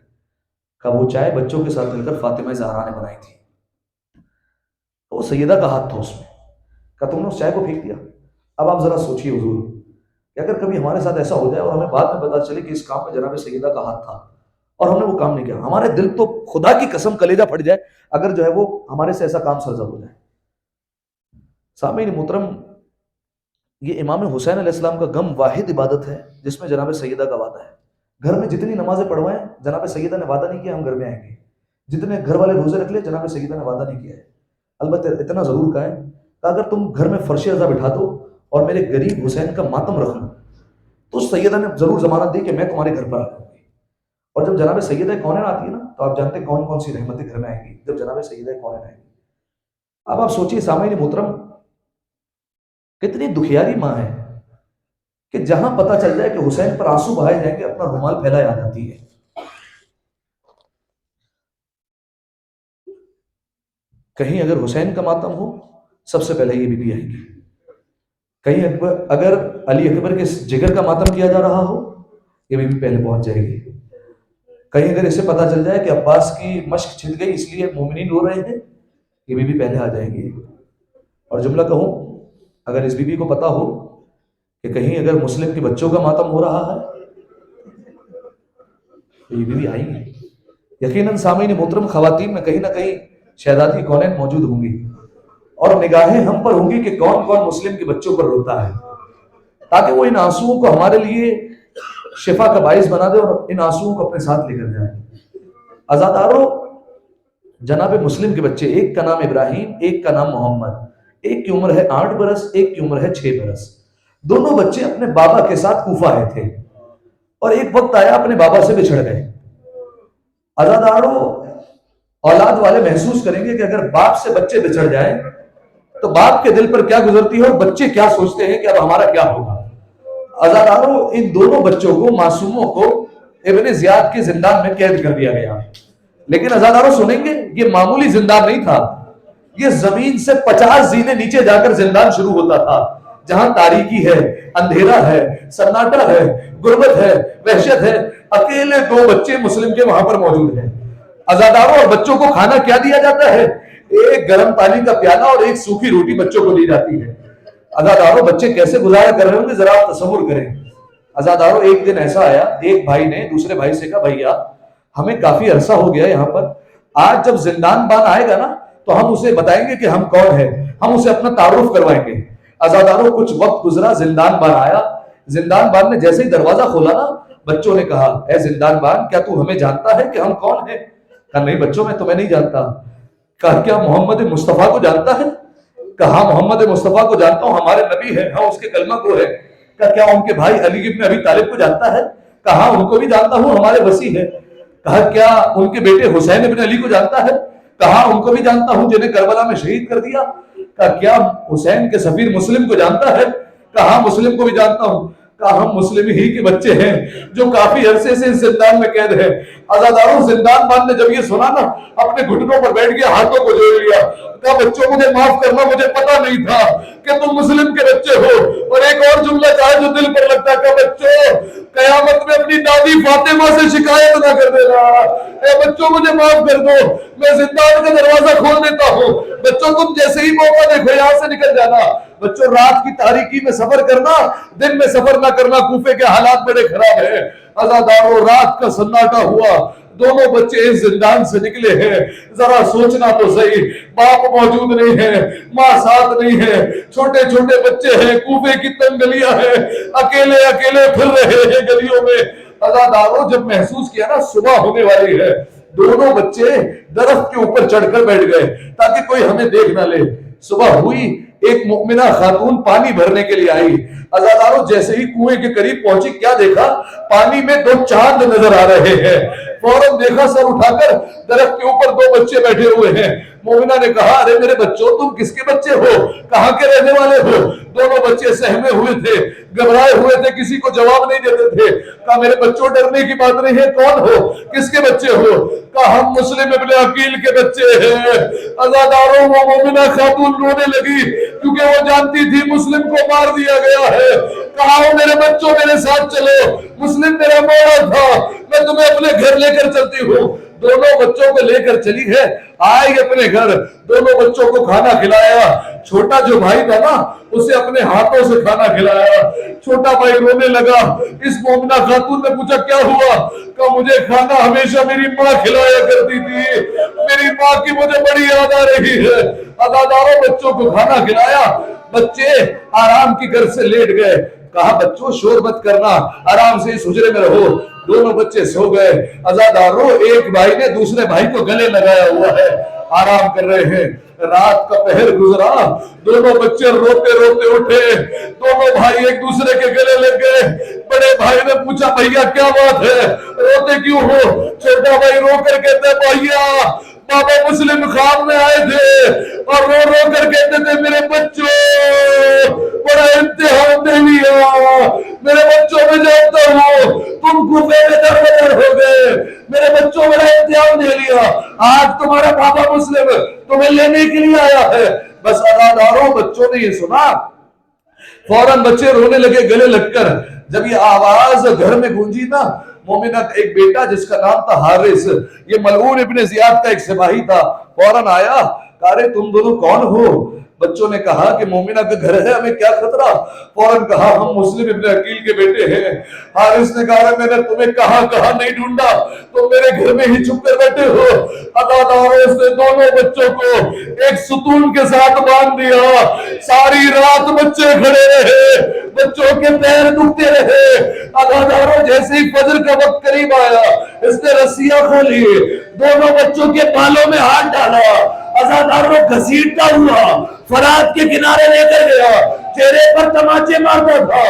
کہ وہ چائے بچوں کے ساتھ مل کر فاطمہ زہرا نے بنائی تھی، تو وہ سیدہ کا ہاتھ تھا اس میں، کہ تم نے اس چائے کو پھینک دیا؟ اب آپ ذرا سوچیے حضور کہ اگر کبھی ہمارے ساتھ ایسا ہو جائے اور ہمیں بعد میں پتا چلے کہ اس کام میں جناب سیدہ کا ہاتھ تھا اور ہم نے وہ کام نہیں کیا، ہمارے دل تو خدا کی قسم کلیجہ پھٹ جائے اگر جو ہے وہ ہمارے سے ایسا کام سرزد ہو جائے۔ سامعین محترم، یہ امام حسین علیہ السلام کا غم واحد عبادت ہے جس میں جناب سیدہ کا وعدہ ہے۔ گھر میں جتنی نمازیں پڑھوائیں، جناب سیدہ نے وعدہ نہیں کیا ہم گھر میں آئیں گے، جتنے گھر والے روزے رکھ لے، جناب سیدہ نے وعدہ نہیں کیا ہے۔ البتہ اتنا ضرور کہا ہے کہ اگر تم گھر میں فرش ازا بٹھا دو اور میرے غریب حسین کا ماتم رکھ لو تو سیدہ نے ضرور ضمانت دی کہ میں تمہارے گھر پر آ جاؤں گی۔ اور جب جناب سیدہ کونین آتی ہے نا تو آپ جانتے ہیں کون کون سی رحمتیں گھر میں آئیں گی جب جناب سیدہ کونین آئیں گی۔ اب آپ سوچیے سامعین محترم، کتنی دکھیاری ماں ہے کہ جہاں پتہ چل جائے کہ حسین پر آنسو بہائے جائیں گے اپنا رومال پھیلا آ جاتی ہے۔ کہیں اگر حسین کا ماتم ہو سب سے پہلے یہ بی بی آئے گی، کہیں اگر علی اکبر کے جگر کا ماتم کیا جا رہا ہو یہ بی بی پہلے پہنچ جائے گی، کہیں اگر اسے پتہ چل جائے کہ عباس کی مشق چھن گئی اس لیے مومنین رو رہے ہیں یہ بی بی پہلے آ جائیں گی۔ اور جملہ کہوں، اگر اس بی بی کو پتا ہو کہ کہیں اگر مسلم کے بچوں کا ماتم ہو رہا ہے تو یہ بی بی آئیں گی۔ یقیناً سامعین محترم، خواتین میں کہیں نہ کہیں شہزادی کونین موجود ہوں گی اور نگاہیں ہم پر ہوں گی کہ کون کون مسلم کے بچوں پر روتا ہے، تاکہ وہ ان آنسوؤں کو ہمارے لیے شفا کا باعث بنا دے اور ان آنسوؤں کو اپنے ساتھ لے کر جائے۔ عزادارو، جناب مسلم کے بچے، ایک کا نام ابراہیم، ایک کا نام محمد، ایک کی عمر ہے 8 برس، ایک کی عمر ہے 6 برس۔ دونوں بچے اپنے بابا کے ساتھ کوفہ آئے تھے اور ایک وقت آیا اپنے بابا سے بچھڑ گئے۔ عزادارو، اولاد والے محسوس کریں گے کہ اگر باپ سے بچے بچھڑ جائیں تو باپ کے دل پر کیا گزرتی ہے اور بچے کیا سوچتے ہیں کہ اب ہمارا کیا ہوگا۔ عزادارو، ان دونوں بچوں کو، معصوموں کو ابن زیاد کے زندان میں قید کر دیا گیا، لیکن عزادارو سنیں گے یہ معمولی زندان نہیں تھا، یہ زمین سے 50 زینے نیچے جا کر زندان شروع ہوتا تھا، جہاں تاریکی ہے، اندھیرا ہے، سناٹا ہے، غربت ہے، وحشت ہے۔ اکیلے 2 بچے مسلم کے وہاں پر موجود ہیں۔ عزاداروں، اور بچوں کو کھانا کیا دیا جاتا ہے؟ ایک گرم پانی کا پیالہ اور ایک سوکھی روٹی بچوں کو دی جاتی ہے۔ عزاداروں، بچے کیسے گزارا کر رہے ہوں گے ذرا آپ تصور کریں۔ عزاداروں، ایک دن ایسا آیا، ایک بھائی نے دوسرے بھائی سے کہا بھیا ہمیں کافی عرصہ ہو گیا یہاں پر، آج جب زندان بان آئے گا نا تو ہم اسے بتائیں گے کہ ہم کون ہیں، ہم اسے اپنا تعارف کروائیں گے۔ عزاداروں، کچھ وقت گزرا، زندان بان آیا، زندان بان نے جیسے ہی دروازہ کھولا نا بچوں نے کہا اے زندان بان کیا تو ہمیں جانتا ہے کہ ہم کون ہیں؟ کہا نہیں بچوں میں تمہیں نہیں جانتا۔ کہا کیا محمد مصطفیٰ کو جانتا ہے؟ کہا محمد مصطفیٰ کو جانتا ہوں، ہمارے نبی ہے، ہاں اس کے کلمہ کو ہے۔ کہا کیا ان کے بھائی علی ابن ابی طالب کو جانتا ہے؟ کہا ان کو بھی جانتا ہوں، ہمارے وصی ہے۔ کہا کیا ان کے بیٹے حسین ابن علی کو جانتا ہے؟ کہا ان کو بھی جانتا ہوں جنہیں کربلا میں شہید کر دیا۔ کہا کیا حسین کے سفیر مسلم کو جانتا ہے؟ کہا مسلم کو بھی جانتا ہوں۔ کہا ہم مسلم ہی کے بچے ہیں جو کافی عرصے سے زندان میں قید ہیں۔ عزاداروں، زندان بان نے جب یہ سنا نا اپنے گھٹنوں پر بیٹھ گیا، ہاتھوں کو جوڑ لیا، کہا بچوں مجھے معاف کرنا، مجھے پتا نہیں تھا کہ تم مسلم کے بچے ہو۔ اور ایک اور جملہ کہا جو دل پر لگتا ہے کہ بچوں قیامت میں اپنی دادی فاطمہ سے شکایت نہ کر دینا، اے بچوں مجھے معاف کر دو، میں زندان کا دروازہ کھول دیتا ہوں، بچوں تم جیسے ہی موقع دیکھو یہاں سے نکل جانا۔ بچوں رات کی تاریکی میں سفر کرنا، دن میں سفر نہ کرنا، کوفے کے حالات بڑے خراب ہیں۔ عزاداروں، رات کا سناٹا ہوا، دونوں بچے اس زندان سے نکلے ہیں، ذرا سوچنا تو صحیح، باپ موجود نہیں ہے، ماں ساتھ نہیں ہے، چھوٹے چھوٹے بچے ہیں، کوفے کی تنگ گلیاں ہیں، اکیلے اکیلے پھر رہے ہیں گلیوں میں۔ عزاداروں، جب محسوس کیا نا صبح ہونے والی ہے، دونوں بچے درخت کے اوپر چڑھ کر بیٹھ گئے تاکہ کوئی ہمیں دیکھ نہ لے۔ صبح ہوئی، ایک مؤمنہ خاتون پانی بھرنے کے لیے آئی۔ عزاداروں، جیسے ہی کنویں کے قریب پہنچی کیا دیکھا؟ پانی میں 2 چاند نظر آ رہے ہیں۔ فوراً دیکھا، سر اٹھا کر درخت کے اوپر 2 بچے بیٹھے ہوئے ہیں۔ مومنہ نے کہا ارے میرے بچوں تم کس کے بچے ہو، کہاں کے رہنے والے ہو؟ دونوں بچے سہمے ہوئے تھے، گھبرائے ہوئے تھے، کسی کو جواب نہیں دیتے تھے۔ کہا میرے بچوں ڈرنے کی بات نہیں ہے، کون ہو، کس کے بچے ہو؟ کہا ہم مسلم ابن عقیل کے بچے ہیں۔ عزاداروں، وہ مومنہ خاتون رونے لگی کیونکہ وہ جانتی تھی مسلم کو مار دیا گیا ہے، کہا میرے بچوں میرے ساتھ چلو، مسلم میرا موڑا تھا، میں تمہیں اپنے گھر لے کر چلتی ہوں۔ دونوں بچوں کو لے کر چلی ہے، آئی اپنے گھر، دونوں بچوں کو کھانا کھلایا۔ چھوٹا جو بھائی تھا نا، اسے اپنے ہاتھوں سے کھانا کھلایا۔ چھوٹا بھائی رونے لگا۔ اس مومنہ خاتون نے پوچھا کیا ہوا؟ کہا مجھے کھانا ہمیشہ میری ماں کھلایا کرتی تھی، میری ماں کی مجھے بڑی یاد آ رہی ہے۔ عزاداروں بچوں کو کھانا کھلایا، بچے آرام کی گھر سے لیٹ گئے۔ کہا بچوں شور مت کرنا، آرام سے اس حجرے میں رہو۔ دونوں بچے سو گئے۔ عزاداروں ایک بھائی نے دوسرے بھائی کو گلے لگایا ہوا ہے، آرام کر رہے ہیں۔ رات کا پہر گزرا، دونوں بچے روتے روتے اٹھے، دونوں بھائی ایک دوسرے کے گلے لگ گئے۔ بڑے بھائی نے پوچھا بھیا کیا بات ہے، روتے کیوں ہو؟ چھوٹا بھائی رو کر کہتے بھیا بابا مسلم خواب میں آئے تھے اور رو رو کر کہتے تھے میرے بچوں بڑا امتحان دے لیا، میرے بچوں میں جانتا ہوں تم کوفے میں در بدر ہو گئے، میرے بچوں بڑا امتحان دے لیا، آج تمہارا بابا مسلم تمہیں لینے کے لیے آیا ہے۔ بس عزاداروں بچوں نے یہ سنا، فوراً بچے رونے لگے گلے لگ کر۔ جب یہ آواز گھر میں گونجی نا، مومنہ کا ایک بیٹا جس کا نام تھا حارث، یہ ملعون ابن زیاد کا ایک سپاہی تھا، فوراً آیا۔ کہا رے تم دونوں کون ہو؟ بچوں نے کہا کہ مومنہ کا گھر ہے، ہمیں کیا خطرہ؟ فوراً کہا ہم مسلم ابن عقیل کے بیٹے ہیں۔ حارث نے کہا میں نے تمہیں کہاں نہیں ڈھونڈا، تم میرے گھر میں ہی چھپ کر بیٹھے ہو۔ عزاداروں سے دونوں بچوں کو ایک ستون کے ساتھ باندھ دیا، ساری رات بچے کھڑے رہے، بچوں کے پیر دکھتے رہے۔ عزاداروں جیسے ہی فجر کا وقت قریب آیا، اس نے رسیاں کھولی، دونوں بچوں کے بالوں میں ہاتھ ڈالا، عزاداروں گھسیٹتا ہوا فرات کے کنارے لے کر گیا، چہرے پر تماچے مارتا تھا۔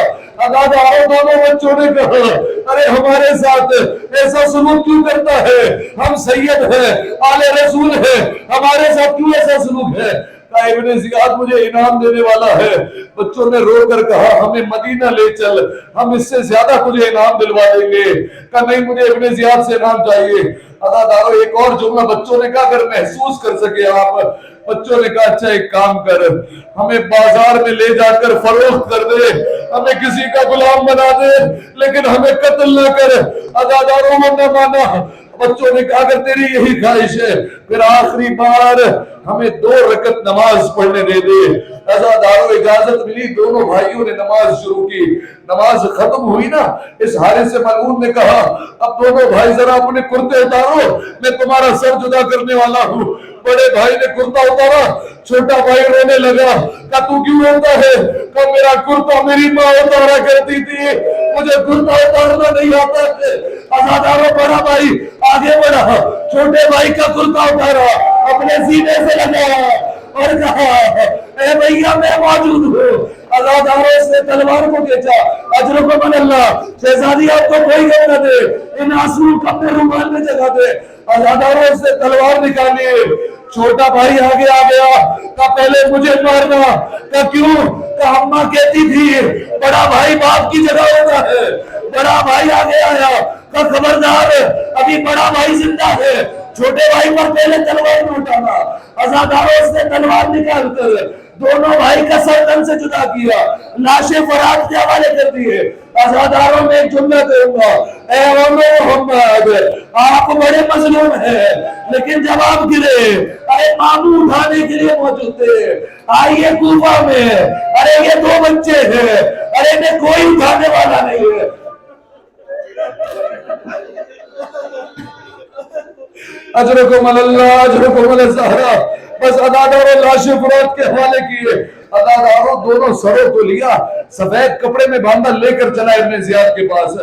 عزاداروں دونوں بچوں نے کہا ارے ہمارے ساتھ ایسا سلوک کیوں کرتا ہے؟ ہم سید ہیں، آل رسول ہیں، ہمارے ساتھ کیوں ایسا سلوک ہے؟ کہا ابن زیاد مجھے انعام دینے والا ہے۔ بچوں نے رو کر کہا ہمیں مدینہ لے چل، ہم اس سے زیادہ تجھے انعام دلوا دیں گے۔ کہا نہیں مجھے ابن زیاد سے انعام چاہیے۔ عزاداروں ایک اور جملہ بچوں نے کہا اگر محسوس کر سکے آپ، بچوں نے کہا اچھا ایک کام کر، ہمیں بازار میں لے جا کر فروخت کر دے، ہمیں کسی کا غلام بنا دے لیکن ہمیں قتل نہ کر۔ عزاداروں نے مانا۔ بچوں نے کہا اگر تیری یہی خواہش ہے پھر آخری بار ہمیں 2 رکعت نماز پڑھنے دے دے۔ عزاداروں اجازت ملی، دونوں بھائیوں نے نماز شروع کی۔ نماز ختم ہوئی نا، اس حارث ملعون نے کہا اب دونوں بھائی ذرا اپنے کرتے اتارو، میں تمہارا سر جدا کرنے والا ہوں۔ بڑے بھائی نے کرتا اتارا، چھوٹا بھائی رونے لگا۔ کہا تو کیوں روتا ہے؟ کہا میرا کرتا میری ماں اتارا کرتی تھی، مجھے کرتا اتارنا نہیں آتا ہے۔ عزاداروں بڑا بھائی آگے بڑھا، چھوٹے بھائی کا کرتا اتارا، اپنے سینے سے لگایا اور کہا اے بھیا میں موجود ہوں۔ عزاداروں سے تلوار کو کھینچا، اجرکم من اللہ، شہزادی آپ کو کوئی غم نہ دے، ان آنسو کو اپنے رومال میں جگہ دے۔ عزاداروں سے تلوار نکالی، چھوٹا بھائی آگے آ گیا۔ کہا پہلے مجھے مارنا۔ کہا کیوں؟ کہا اماں کہتی تھی بڑا بھائی باپ کی جگہ ہوتا ہے۔ بڑا بھائی آگے آیا، کہا خبردار ابھی بڑا بھائی زندہ ہے، چھوٹے بھائی پر پہلے تلوار میں اٹھانا۔ عزاداروں سے تلوار نکال کر دونوں بھائی کا سر تن سے جدا کیا، لاشیں فرات کے حوالے کر دیے۔ عزاداروں میں ایک جملہ کہوں گا، اے محمد آپ بڑے مظلوم ہیں لیکن جب آپ گرے ارے ماموں اٹھانے کے لیے موجود تھے، آئیے کوفہ میں، ارے یہ 2 بچے ہیں، ارے انہیں کوئی اٹھانے والا نہیں ہے۔ اجرکم اللہ اجرکم الزہرا۔ بس عزاداروں لاشیں فرات کے حوالے کیے۔ عزاداروں دونوں سروں کو لیا، سفید کپڑے میں باندھا، لے کر چلا ابن زیاد کے پاس۔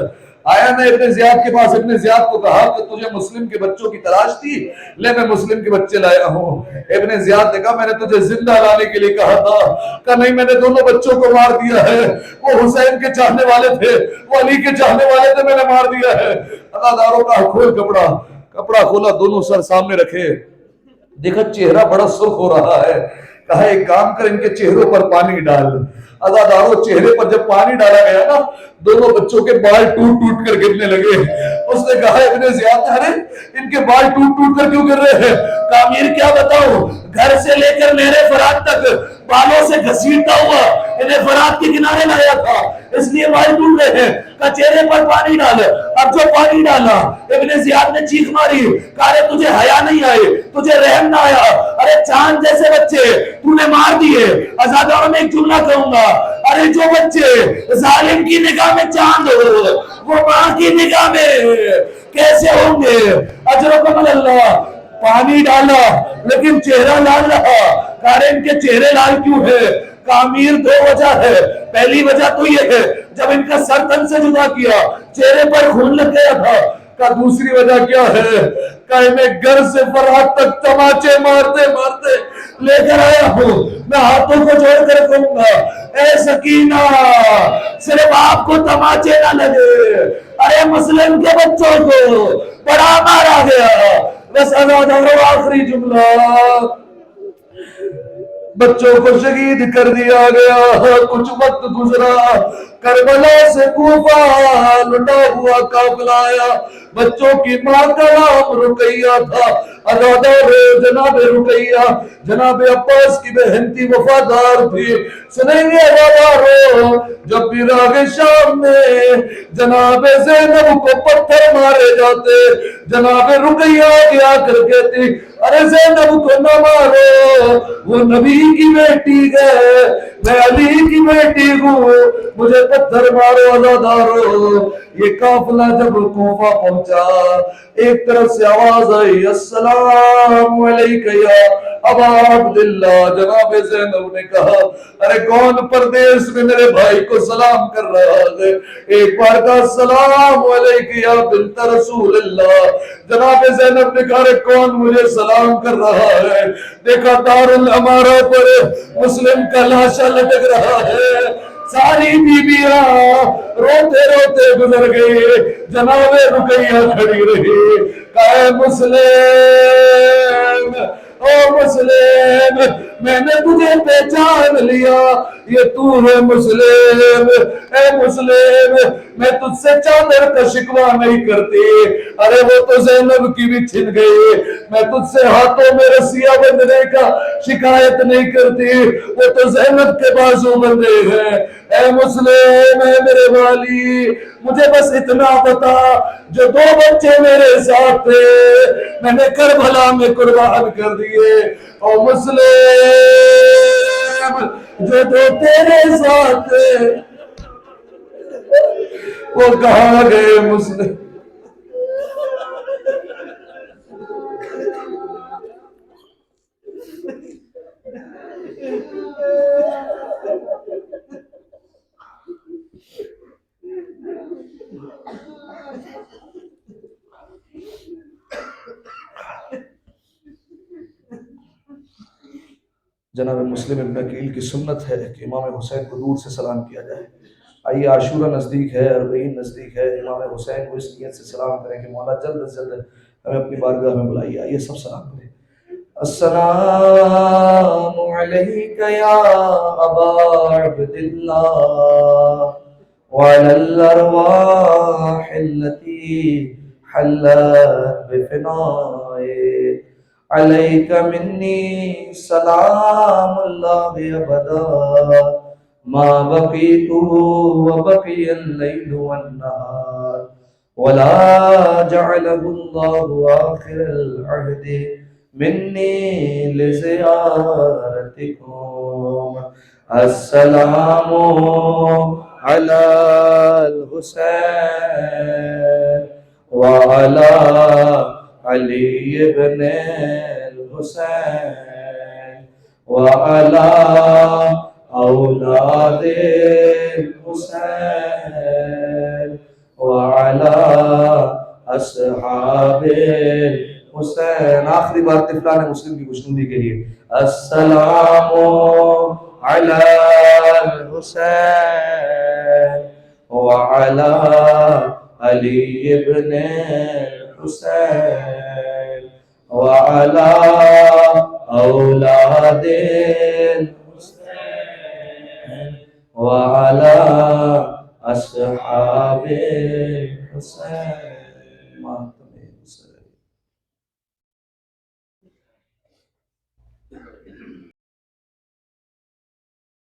آیا میں ابن زیاد کے پاس، ابن زیاد کو کہا کہ تجھے مسلم کے بچوں کی تلاش تھی، لے میں مسلم کے بچے لایا ہوں۔ ابن زیاد نے کہا میں نے تجھے زندہ لانے کے لیے کہا تھا۔ کہا نہیں میں نے دونوں بچوں کو مار دیا ہے، وہ حسین کے چاہنے والے تھے، وہ علی کے چاہنے والے تھے، میں نے مار دیا ہے۔ عزاداروں کا کھول کپڑا، کپڑا کھولا، دونوں سر سامنے رکھے، دیکھا چہرہ بڑا سرخ ہو رہا ہے۔ کہا ایک کام کر ان کے چہروں پر پانی ڈال۔ عزاداروں چہرے پر جب پانی ڈالا گیا نا، دونوں بچوں کے بال ٹوٹ ٹوٹ کر گرنے لگے۔ اس نے کہا ابن زیاد ارے ان کے بال ٹوٹ ٹوٹ کر کیوں گر رہے ہیں؟ کہا امیر کیا بتاؤں، گھر سے لے کر میرے فرات تک بالوں سے گھسیٹتا ہوا انہیں فرات کے کنارے لایا تھا، اس لیے وائل ڈھونڈ رہے ہیں کہ چہرے پر پانی ڈال. اب جو پانی ڈالا ابن زیاد نے چیخ ماری, کہا تجھے حیا نہیں آئی, تجھے رحم نہ آیا, ارے چاند جیسے بچے تو نے مار دیے. ازاداروں میں ایک جملہ کہوں گا, ارے جو بچے ظالم کی نگاہ میں چاند ہو وہ ماں کی نگاہ میں کیسے ہوں گے. اجرکم اللہ. پانی ڈالا لیکن چہرہ لال رہا. کارن کے چہرے لال کیوں ہے؟ تعمیر دو وجہ ہے. پہلی وجہ تو یہ ہے جب ان کا سر تن سے جدا کیا چہرے پر خون لگ گیا تھا. کا دوسری وجہ کیا ہے؟ کہ میں گھر سے فرات تک تماچے مارتے مارتے لے کر آیا ہوں. میں ہاتھوں کو جوڑ کر کہوں گا, اے سکینہ صرف آپ کو تماچے نہ لگے, ارے مسلم کے بچوں کو بڑا مارا گیا. بس آخری جملہ, بچوں کو شہید کر دیا گیا. کچھ وقت گزرا, کربلا سے کوفہ لٹا ہوا قافلہ آیا. بچوں کی ماں کا نام رقیہ تھا. جناب رقیہ جناب عباس کی بہن تھی, وفادار تھی. سنیں گے وفادارو, جب بھی راہ شام میں جناب زینب کو پتھر مارے جاتے, جناب رقیہ کیا کر کہتی, ارے زینب کو نہ مارو, وہ نبی کی بیٹی ہے, میں علی کی بیٹی ہوں, مجھے پتھر مارو. ازادارو یہ قافلہ جب کوفہ پہنچا, ایک طرف سے آواز آئی, السلام علیکہ یا ابا عبداللہ. جناب زینب نے کہا, ارے کون پردیس میں میرے بھائی کو سلام کر رہا ہے؟ ایک بار کا السلام علیکہ یا بنت رسول اللہ. جناب زینب نے کہا, ارے کون مجھے سلام کر رہا ہے؟ دیکھا دارالامارہ پر مسلم کا لاشا لٹک رہا ہے. ساری بیویاں روتے روتے گزر گئی. جناب رقیہ کھڑی رہی, کہے مسلم, او مسلم, میں نے تجھے پہچان لیا, یہ تو ہے مسلم. اے مسلم, میں تجھ سے چادر کا شکوہ نہیں کرتی, ارے وہ تو زینب کی بھی چھن گئی. میں تجھ سے ہاتھوں میں رسیاں بندھنے کا شکایت نہیں کرتی, وہ تو زینب کے بازو بندھے ہیں. اے مسلم, اے میرے والی, مجھے بس اتنا بتا, جو دو بچے میرے ساتھ تھے میں نے کربلا میں قربان کر دیے. او مسلم, جو دو تیرے ساتھ تھے وہ کہاں گئے؟ مسلم جناب مسلم ابن عقیل کی سنت ہے کہ امام حسین کو دور سے سلام کیا جائے. آئیے عاشورہ نزدیک ہے, اربعین نزدیک ہے, امام حسین کو اس نیت سے سلام کریں کہ مولا جلد از جلد ہمیں اپنی بارگاہ میں بلائیے. آئیے سب سلام کریں. السلام علیک یا ابا عبداللہ وعلی الارواح التي حلت بفنائے, علیک منی سلام اللہ ابدا ما بقیت وبقی اللیل والنہار ولا جعلہ اللہ آخر العہد منی لزیارتکم. السلام علی الحسین وعلی علی ابن الحسین وعلی اولاد الحسین وعلی اصحاب الحسین. آخری بار طفلان مسلم کی خوشنودی کے لیے, السلام علی الحسین وعلی علی ابن الحسین وعلی اولاد الحسین وعلی اصحاب الحسین.